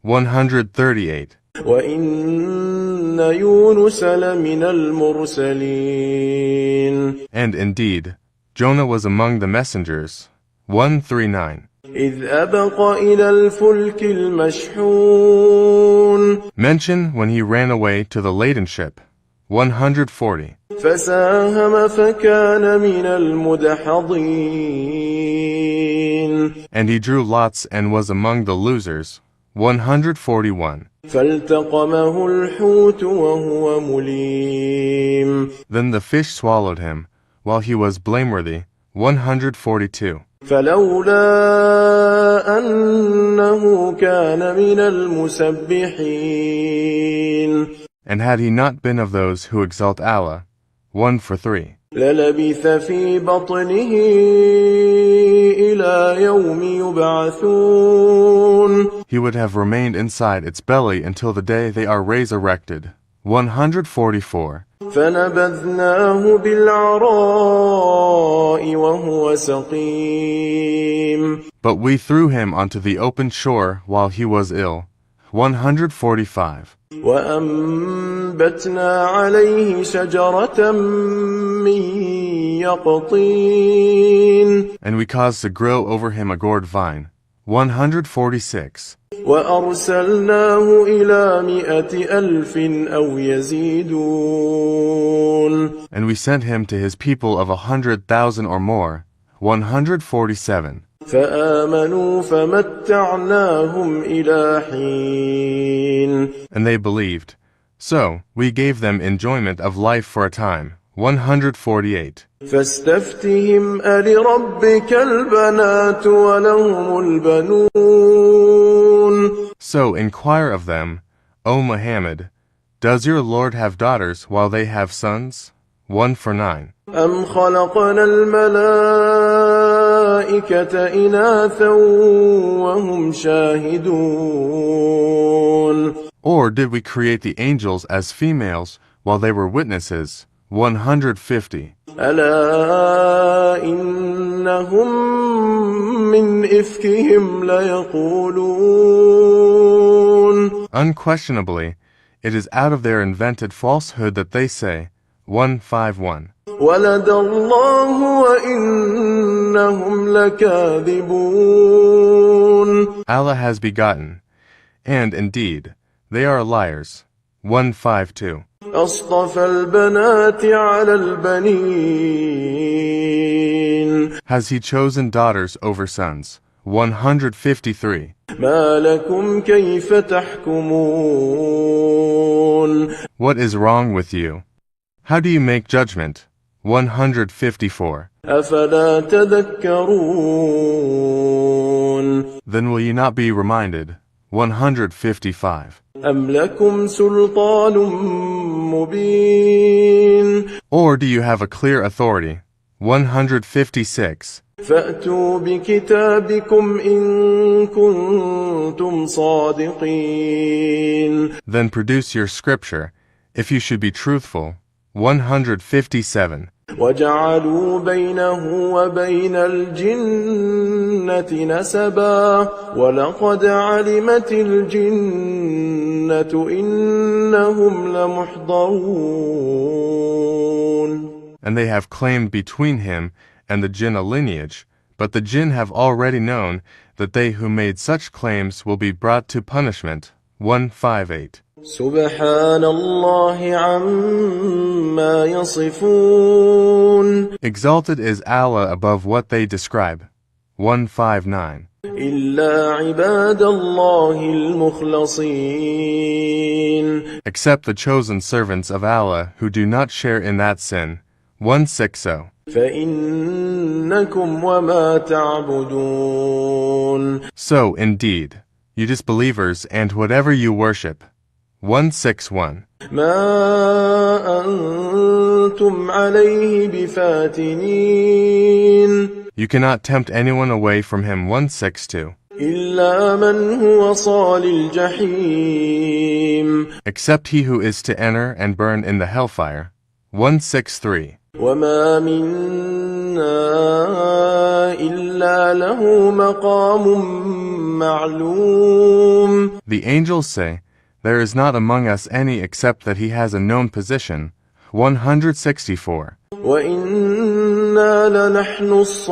138. وإن يونس لمن المرسلين. And indeed, Jonah was among the messengers. 139. إذ أبق إلى الفلك المشحون. Mention when he ran away to the laden ship. 140. فساهم فكان من المدحضين. And he drew lots and was among the losers. 141. فالتقمه الحوت وهو مليم. Then the fish swallowed him, while he was blameworthy. 142. فلولا أنه كان من المسبحين. And had he not been of those who exalt Allah. 143. للبث في بطنه إلى يوم يبعثون. He would have remained inside its belly until the day they are resurrected. 144. فنبذناه بالعراء وهو سقيم. But we threw him onto the open shore while he was ill. 145. وأنبتنا عليه شجرة من يقطين. And we caused to grow over him a gourd vine. 146. وأرسلناه إلى 100,000 أو يزيدون. And we sent him to his people of 100,000 or more. 147. فآمنوا فمتعناهم إلى حين. And they believed. So, we gave them enjoyment of life for a time. 148. فاستفتهم ألربك البنات ولهم البنون. So inquire of them, O Muhammad, does your Lord have daughters while they have sons? 149. أم خلقنا الملائكة إناثا وهم شاهدون. Or did we create the angels as females while they were witnesses? 150. ألا إنهم من إفكهم ليقولون. Unquestionably, it is out of their invented falsehood that they say. 151. ولد الله وإنهم لكاذبون. Allah has begotten, and indeed, they are liars. 152. أصطفى البنات على البنين. Has he chosen daughters over sons? 153. ما لكم كيف تحكمون. What is wrong with you? How do you make judgment? 154. أفلا تذكرون. Then will you not be reminded? 155. أم لكم سلطان مبين. Or do you have a clear authority? 156. فأتوا بكتابكم إن كنتم صادقين. Then produce your scripture, if you should be truthful. 157. وجعلوا بينه وبين الجنة نسبا ولقد علمت الجنة إنهم لمحضرون. And they have claimed between him and the jinn a lineage, but the jinn have already known that they who made such claims will be brought to punishment. 158. سبحان الله عما يصفون. Exalted is Allah above what they describe. 159. إلا عباد الله المخلصين. Except the chosen servants of Allah who do not share in that sin. 160. فإنكم وما تعبدون. So, indeed, you disbelievers and whatever you worship. 161. ما أنتم عليه بفاتنين. You cannot tempt anyone away from him. 162. إلا من هو صال الجحيم. Except he who is to enter and burn in the hellfire. 163. وما منا إلا له مقام معلوم. The angels say, there is not among us any except that he has a known position. 164. وإنا لنحن الصافون.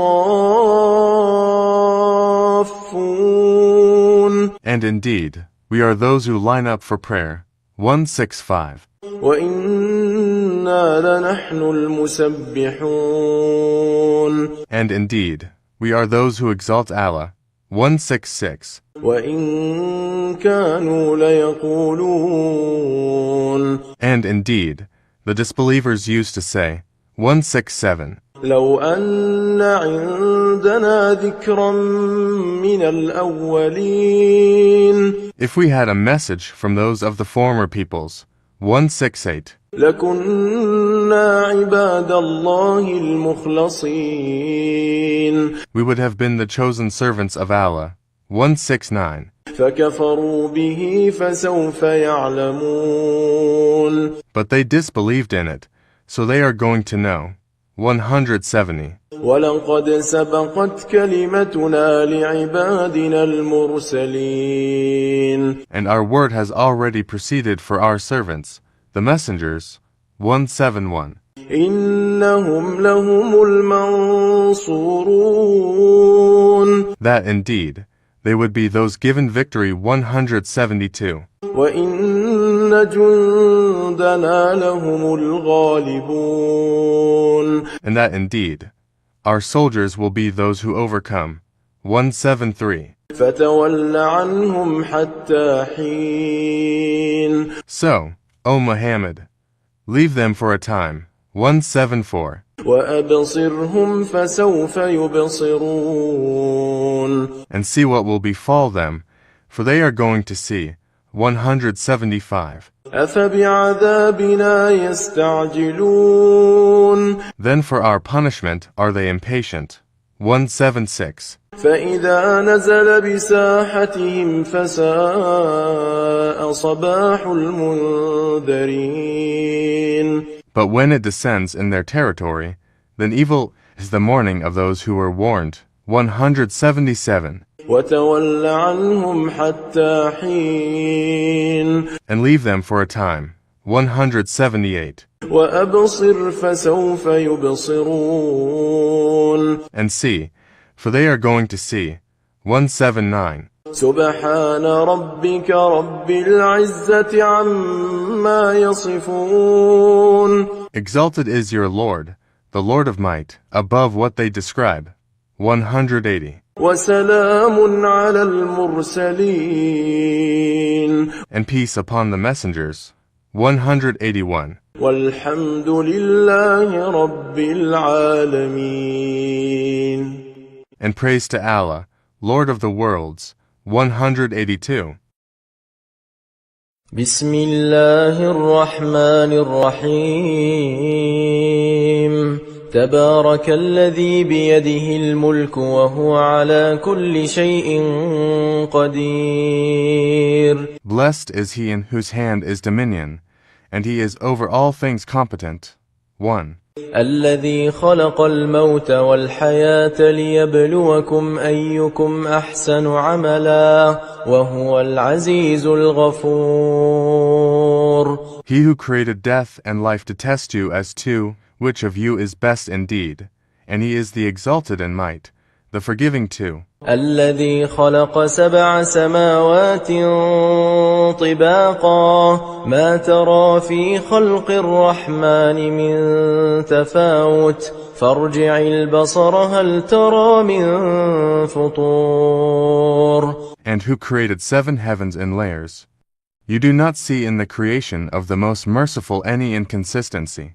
And indeed, we are those who line up for prayer. 165. وإنا لنحن المسبحون. And indeed, we are those who exalt Allah. 166. وإن كانوا ليقولون. And indeed, the disbelievers used to say. 167. لو أن عندنا ذكرا من الأولين. If we had a message from those of the former peoples. 168. لكنا عباد الله المخلصين. We would have been the chosen servants of Allah. 169. فكفروا به فسوف يعلمون. But they disbelieved in it, so they are going to know. 170. ولقد سبقت كلمتنا لعبادنا المرسلين. And our word has already proceeded for our servants, the messengers. 171. إنهم لهم المنصورون. That indeed, they would be those given victory. 172. وإن جندنا لهم الغالبون. And that indeed, our soldiers will be those who overcome. 173. فتول عنهم حتى حين. So, O Muhammad, leave them for a time. 174. وأبصرهم فسوف يبصرون. And see what will befall them, for they are going to see. 175. أفبعذابنا يستعجلون. Then for our punishment are they impatient. 176. فإذا نزل بساحتهم فساء صباح المنذرين. But when it descends in their territory, then evil is the morning of those who were warned. 177. وتول عنهم حتى حين. And leave them for a time. 178. وأبصر فسوف يبصرون. And see, for they are going to see. 179. سبحان ربك رب العزة عما يصفون. Exalted is your Lord, the Lord of might, above what they describe. 180. وسلام على المرسلين. And peace upon the messengers. 181. والحمد لله رب العالمين. And praise to Allah, Lord of the worlds. 182. بسم الله الرحمن الرحيم. تبارك الذي بيده الملك وهو على كل شيء قدير. Blessed is he in whose hand is dominion, and he is over all things competent. 1. الذي خلق الموت والحياة ليبلوكم أيكم أحسن عملا وهو العزيز الغفور. He who created death and life to test you as to which of you is best indeed, and he is the exalted in might, the forgiving too. الذي خلق 7 سماوات طباقا ما ترى في خلق الرحمن من تفاوت فارجع البصر هل ترى من فطور. And who created 7 heavens in layers. You do not see in the creation of the most merciful any inconsistency.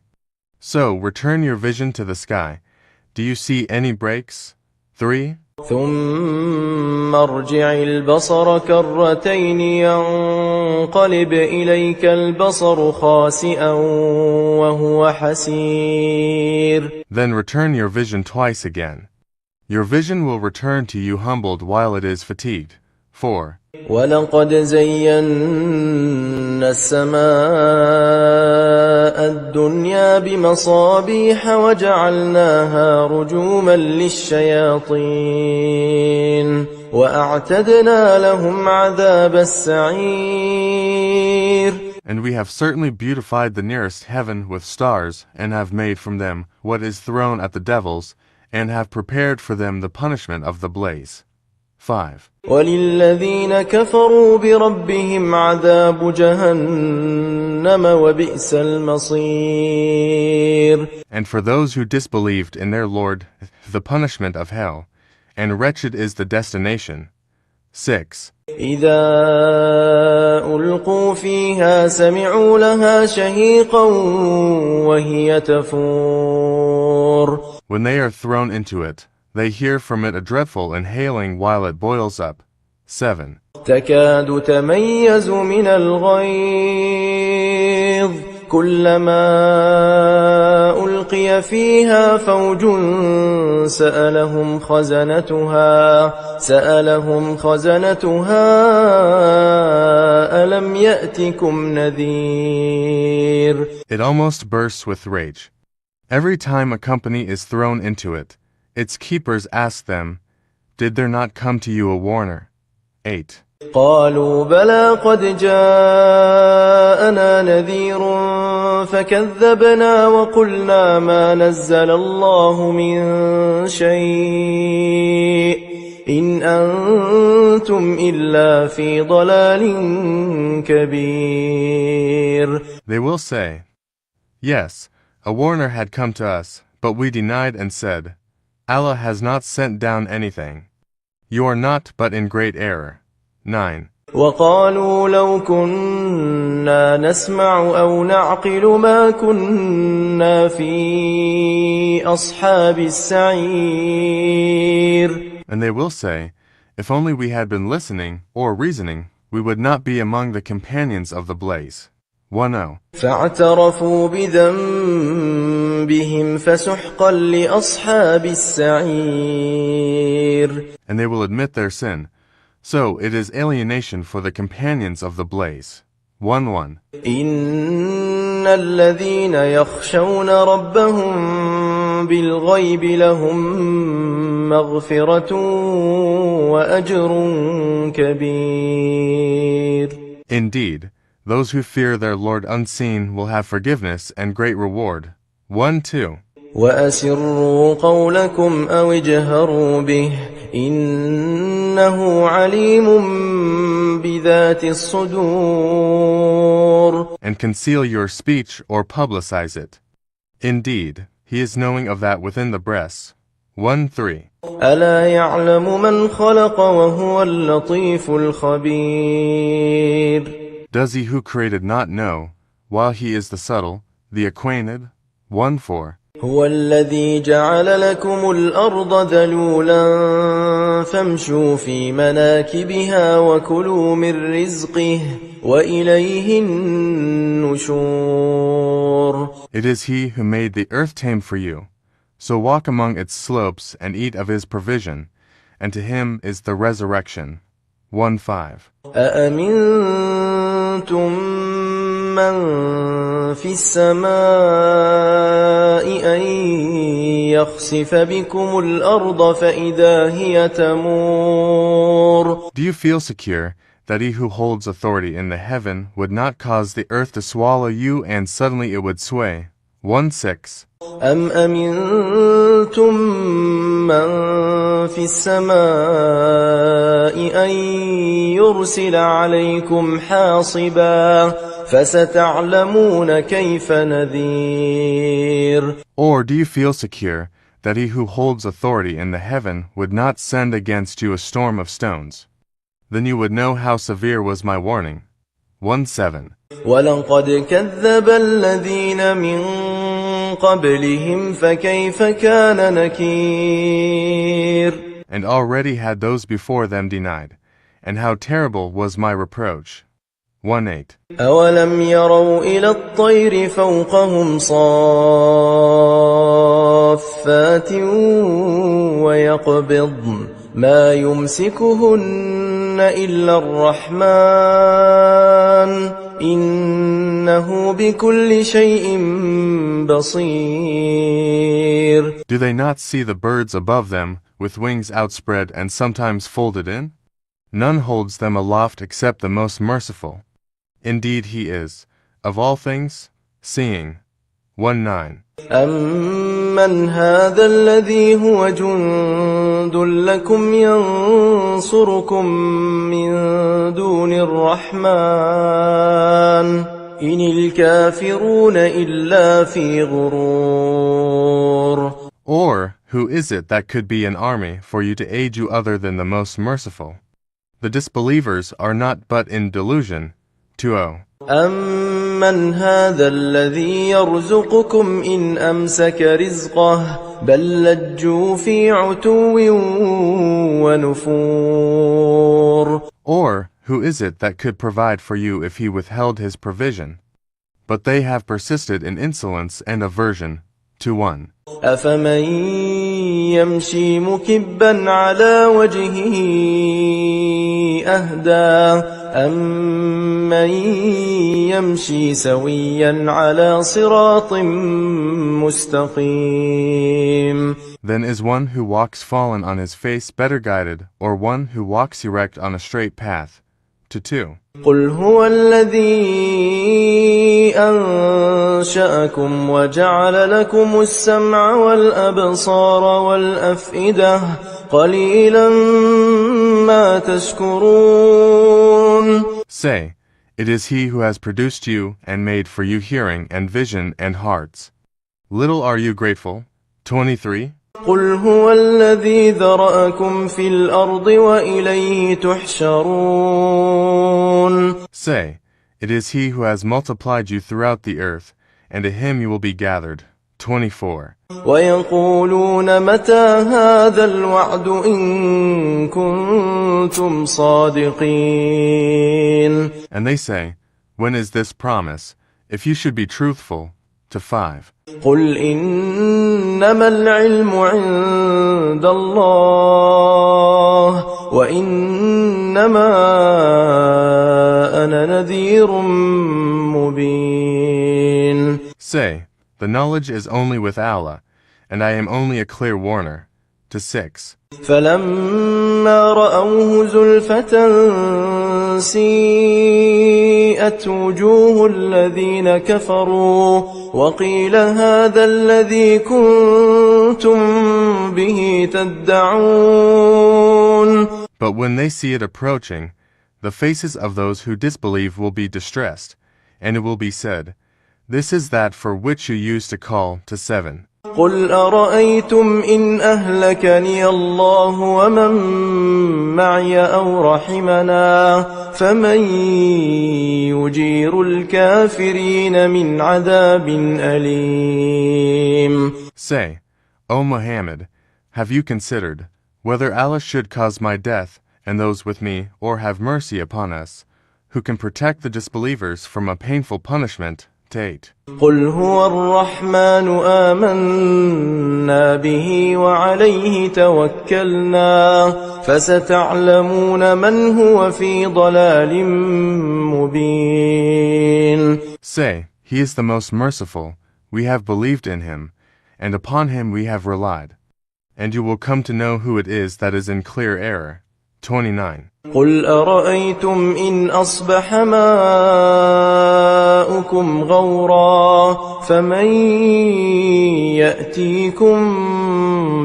So return your vision to the sky. Do you see any breaks? 3. ثم ارجع البصر كرتين ينقلب إليك البصر خاسئا وهو حسير. Then return your vision twice again. Your vision will return to you humbled while it is fatigued. 4. ولقد زينا السماء الدنيا بمصابيح وجعلناها رجوما للشياطين وأعتدنا لهم عذاب السعير. And we have certainly beautified the nearest heaven with stars, and have made from them what is thrown at the devils, and have prepared for them the punishment of the blaze. 5. وللذين كفروا بربهم عذاب جهنم وبئس المصير. And for those who disbelieved in their Lord, the punishment of hell, and wretched is the destination. 6. إذا ألقوا فيها سمعوا لها شهيقا وهي تفور. When they are thrown into it, they hear from it a dreadful inhaling while it boils up. 7. تكاد تميز من الغيظ كلما ألقي فيها فوج سألهم خزنتها ألم يأتكم نذير. It almost bursts with rage. Every time a company is thrown into it, its keepers ask them, "Did there not come to you a warner?" 8. قالوا بلى قد جاءنا نذير فكذبنا وقلنا ما نزل الله من شيء إن أنتم إلا في ضلال كبير. They will say, "Yes, a warner had come to us, but we denied and said, Allah has not sent down anything. You are not but in great error." 9. وقالوا لو كنا نسمع أو نعقل ما كنا في أصحاب السعير. And they will say, "If only we had been listening or reasoning, we would not be among the companions of the blaze." 10. فاعترفوا بذنبهم فسحقا لأصحاب السعير. And they will admit their sin. So it is alienation for the companions of the blaze. 11. إن الذين يخشون ربهم بالغيب لهم مغفرة وأجر كبير. Indeed, those who fear their Lord unseen will have forgiveness and great reward. 1-2. وأسروا قولكم أو اجهروا به إنه عليم بذات الصدور. And conceal your speech or publicize it. Indeed, he is knowing of that within the breasts. 1-3. ألا يعلم من خلق وهو اللطيف الخبير. Does he who created not know, while he is the subtle, the acquainted? 1-4. هو الذي جعل لكم الأرض ذلولا فامشوا في مناكبها وكلوا من رزقه وإليه النشور. It is he who made the earth tame for you. So walk among its slopes and eat of his provision, and to him is the resurrection. 1-5. أأمنتم من في السماء أن يخسف بكم الأرض فإذا هي تمور. Do you feel secure that he who holds authority in the heaven would not cause the earth to swallow you and suddenly it would sway? 1-6. أم أمنتم من في السماء أن يرسل عليكم حاصبا فستعلمون كيف نذير. Or do you feel secure that he who holds authority in the heaven would not send against you a storm of stones? Then you would know how severe was my warning. 1-7. ولقد كذب الذين من قبلهم فكيف كان نكير. And already had those before them denied, and how terrible was my reproach. 1-8. أولم يروا إلى الطير فوقهم صافات ويقبضن ما يمسكهن إلا الرحمن إنه بكل شيء بصير. Do they not see the birds above them with wings outspread and sometimes folded in? None holds them aloft except the most merciful. Indeed he is, of all things, seeing. 1-9. أمن هذا الذي هو جند لكم ينصركم من دون الرحمن إن الكافرون إلا في غرور. Or, who is it that could be an army for you to aid you other than the most merciful? The disbelievers are not but in delusion. 2-0. أمن هذا الذي يرزقكم إن أمسك رزقه بل لجوا في عتو ونفور. Or, who is it that could provide for you if he withheld his provision? but they have persisted in insolence and aversion to one. أفمن يمشي مكبا على وجهه أهدى أمن يمشي سويا على صراط مستقيم. Then is one who walks fallen on his face better guided, or one who walks erect on a straight path? To 2. قل هو الذي أنشأكم وجعل لكم السمع والأبصار والأفئدة قليلا ما تشكرون. Say, it is he who has produced you and made for you hearing and vision and hearts. Little are you grateful. 23. قل هو الذي ذرأكم في الأرض وإليه تحشرون. Say, it is he who has multiplied you throughout the earth, and to him you will be gathered. 24. ويقولون متى هذا الوعد إن كنتم صادقين. And they say, when is this promise, if you should be truthful? To 5. قل إنما العلم عند الله وإنما أنا نذير مبين. Say, the knowledge is only with Allah, and I am only a clear warner. To 6. فلما رأوه زلفة سيئت وجوه الذين كفروا وقيل هذا الذي كنتم به تدعون. But when they see it approaching, the faces of those who disbelieve will be distressed, and it will be said, this is that for which you used to call. To 7. قل أرأيتم إن أهلكني الله ومن معي أو رحمنا فمن يجير الكافرين من عذاب أليم. Say, O Muhammad, have you considered, whether Allah should cause my death and those with me, or have mercy upon us, who can protect the disbelievers from a painful punishment? 8. قل هو الرحمن آمنا به وعليه توكلنا فستعلمون من هو في ضلال مبين. Say, He is the most merciful, we have believed in Him, and upon Him we have relied, and you will come to know who it is that is in clear error. 29. قل أرأيتم إن أصبح ماؤكم غورا فمن يأتيكم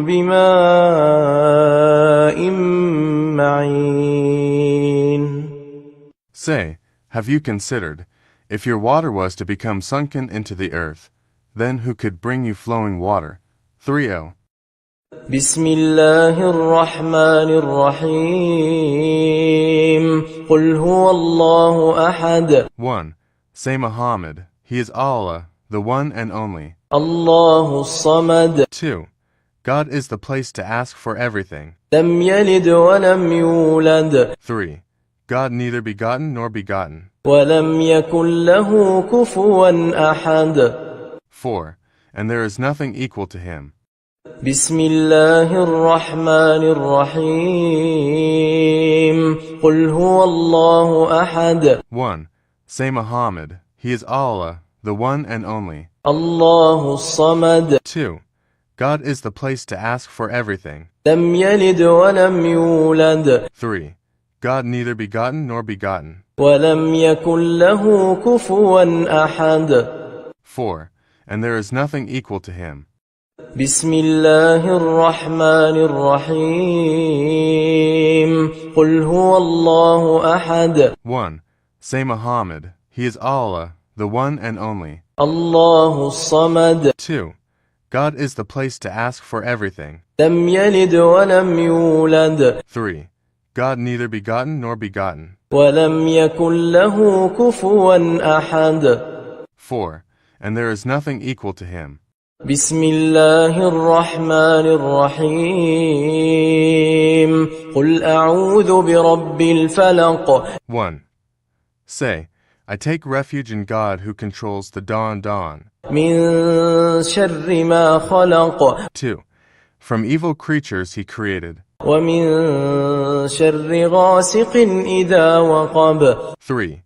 بماء معين. Say, have you considered, if your water was to become sunken into the earth, then who could bring you flowing water? 30. بسم الله الرحمن الرحيم قل هو الله أحد. 1. Say Muhammad, He is Allah, the one and only. الله الصمد. 2. God is the place to ask for everything. لم يلد ولم يولد. 3. God neither begotten nor begotten. ولم يكن له كفوا أحد. 4. And there is nothing equal to Him. بسم الله الرحمن الرحيم قل هو الله أحد. 1. Say Muhammad, He is Allah, the one and only. الله الصمد. 2. God is the place to ask for everything. لم يلد ولم يولد. 3. God neither begotten nor begotten. ولم يكن له كفوا أحد. 4. And there is nothing equal to Him. بسم الله الرحمن الرحيم قل هو الله أحد. 1. Say Muhammad, He is Allah, the one and only. الله الصمد. 2. God is the place to ask for everything. لم يلد ولم يولد. 3. God neither begotten nor begotten. ولم يكن له كفوا أحد. 4. And there is nothing equal to Him. بسم الله الرحمن الرحيم قل أعوذ برب الفلق. 1. Say, I take refuge in God who controls the dawn. من شر ما خلق 2. From evil creatures he created. ومن شر غاسق إذا وقب 3.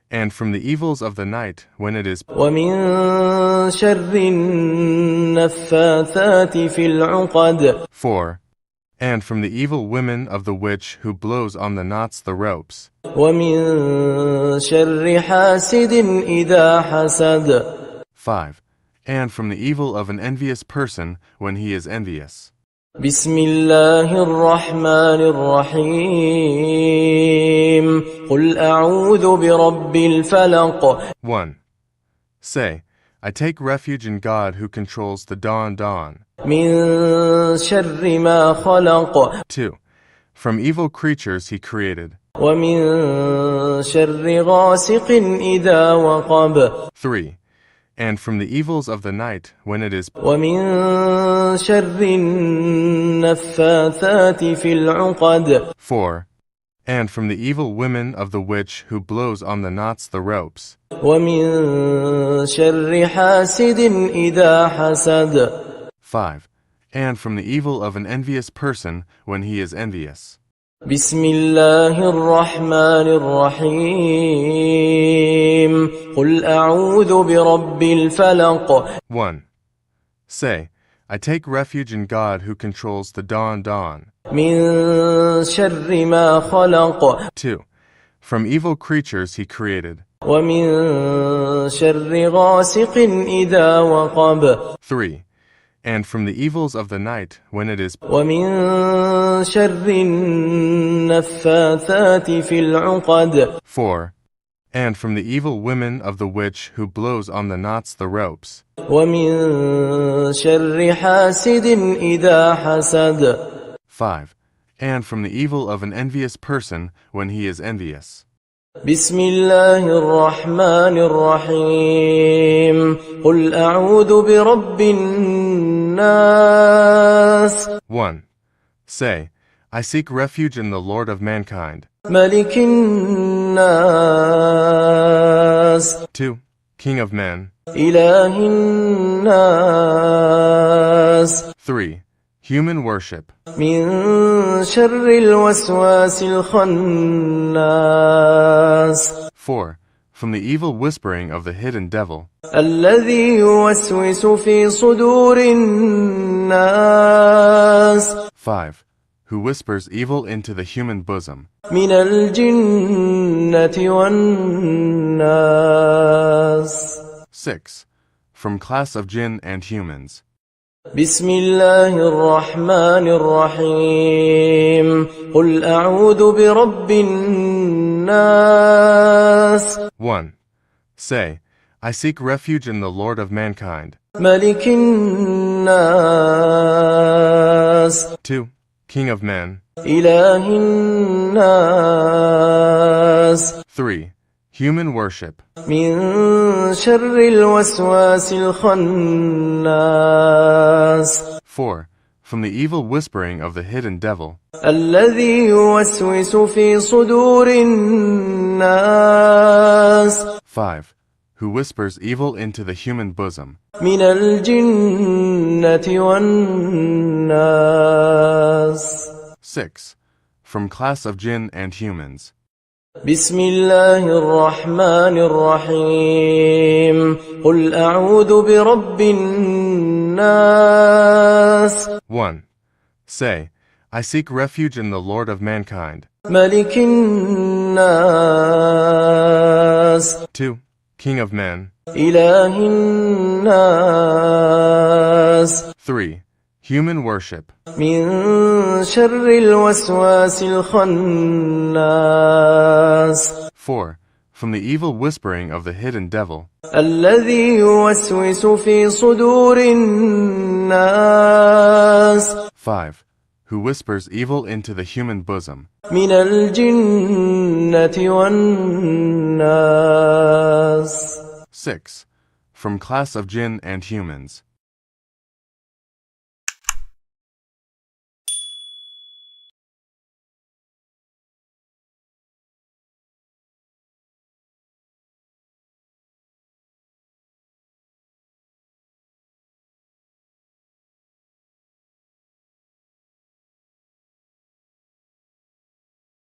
And from the evils of the night when it is. ومن شر النفاثات في العقد 4. And from the evil women of the witch who blows on the knots the ropes. ومن شر حاسد إذا حسد 5. And from the evil of an envious person when he is envious. بسم الله الرحمن الرحيم قل أعوذ برب الفلق 1. Say, I take refuge in God who controls the dawn. من شر ما خلق 2. From evil creatures he created. ومن شر غاسق إذا وقب 3. And from the evils of the night when it is. ومن شر النفاثات في العقد 4. And from the evil women of the witch who blows on the knots the ropes. ومن شر حاسد إذا حسد 5. And from the evil of an envious person when he is envious. بسم الله الرحمن الرحيم قل أعوذ برب الفلق 1. Say, I take refuge in God who controls the dawn. من شر ما خلق 2. From evil creatures he created. ومن شر غاسق إذا وقب 3. And from the evils of the night when it is. ومن شر النفاثات في العقد 4. And from the evil women of the witch who blows on the knots the ropes. ومن شر حاسد إذا حسد 5. And from the evil of an envious person when he is envious. بسم الله الرحمن الرحيم قل أعوذ برب الناس 1. Say, I seek refuge in the Lord of mankind. ملك الناس 2. King of men. إله الناس 3. Human worship. من شر الوسواس الخناس 4. From the evil whispering of the hidden devil. الذي يوسوس في صدور الناس 5. Who whispers evil into the human bosom. من الجنة والناس 6. From class of jinn and humans. بسم الله الرحمن الرحيم قل أعوذ برب الناس 1. Say, I seek refuge in the Lord of mankind. ملك الناس 2. King of men. إله الناس 3. Human worship. من شر الوسواس الخناس 4. From the evil whispering of the hidden devil. الذي يوسوس في صدور الناس 5. Who whispers evil into the human bosom. من الجنة والناس 6. From class of jinn and humans. بسم الله الرحمن الرحيم قل أعوذ برب الناس 1. Say, I seek refuge in the Lord of mankind. ملك الناس 2. King of men. إله الناس 3. Human worship. من شر الوسواس الخناس 4. From the evil whispering of the hidden devil. الذي يوسوس في صدور الناس 5. Who whispers evil into the human bosom. من الجنة والناس 6. From class of jinn and humans.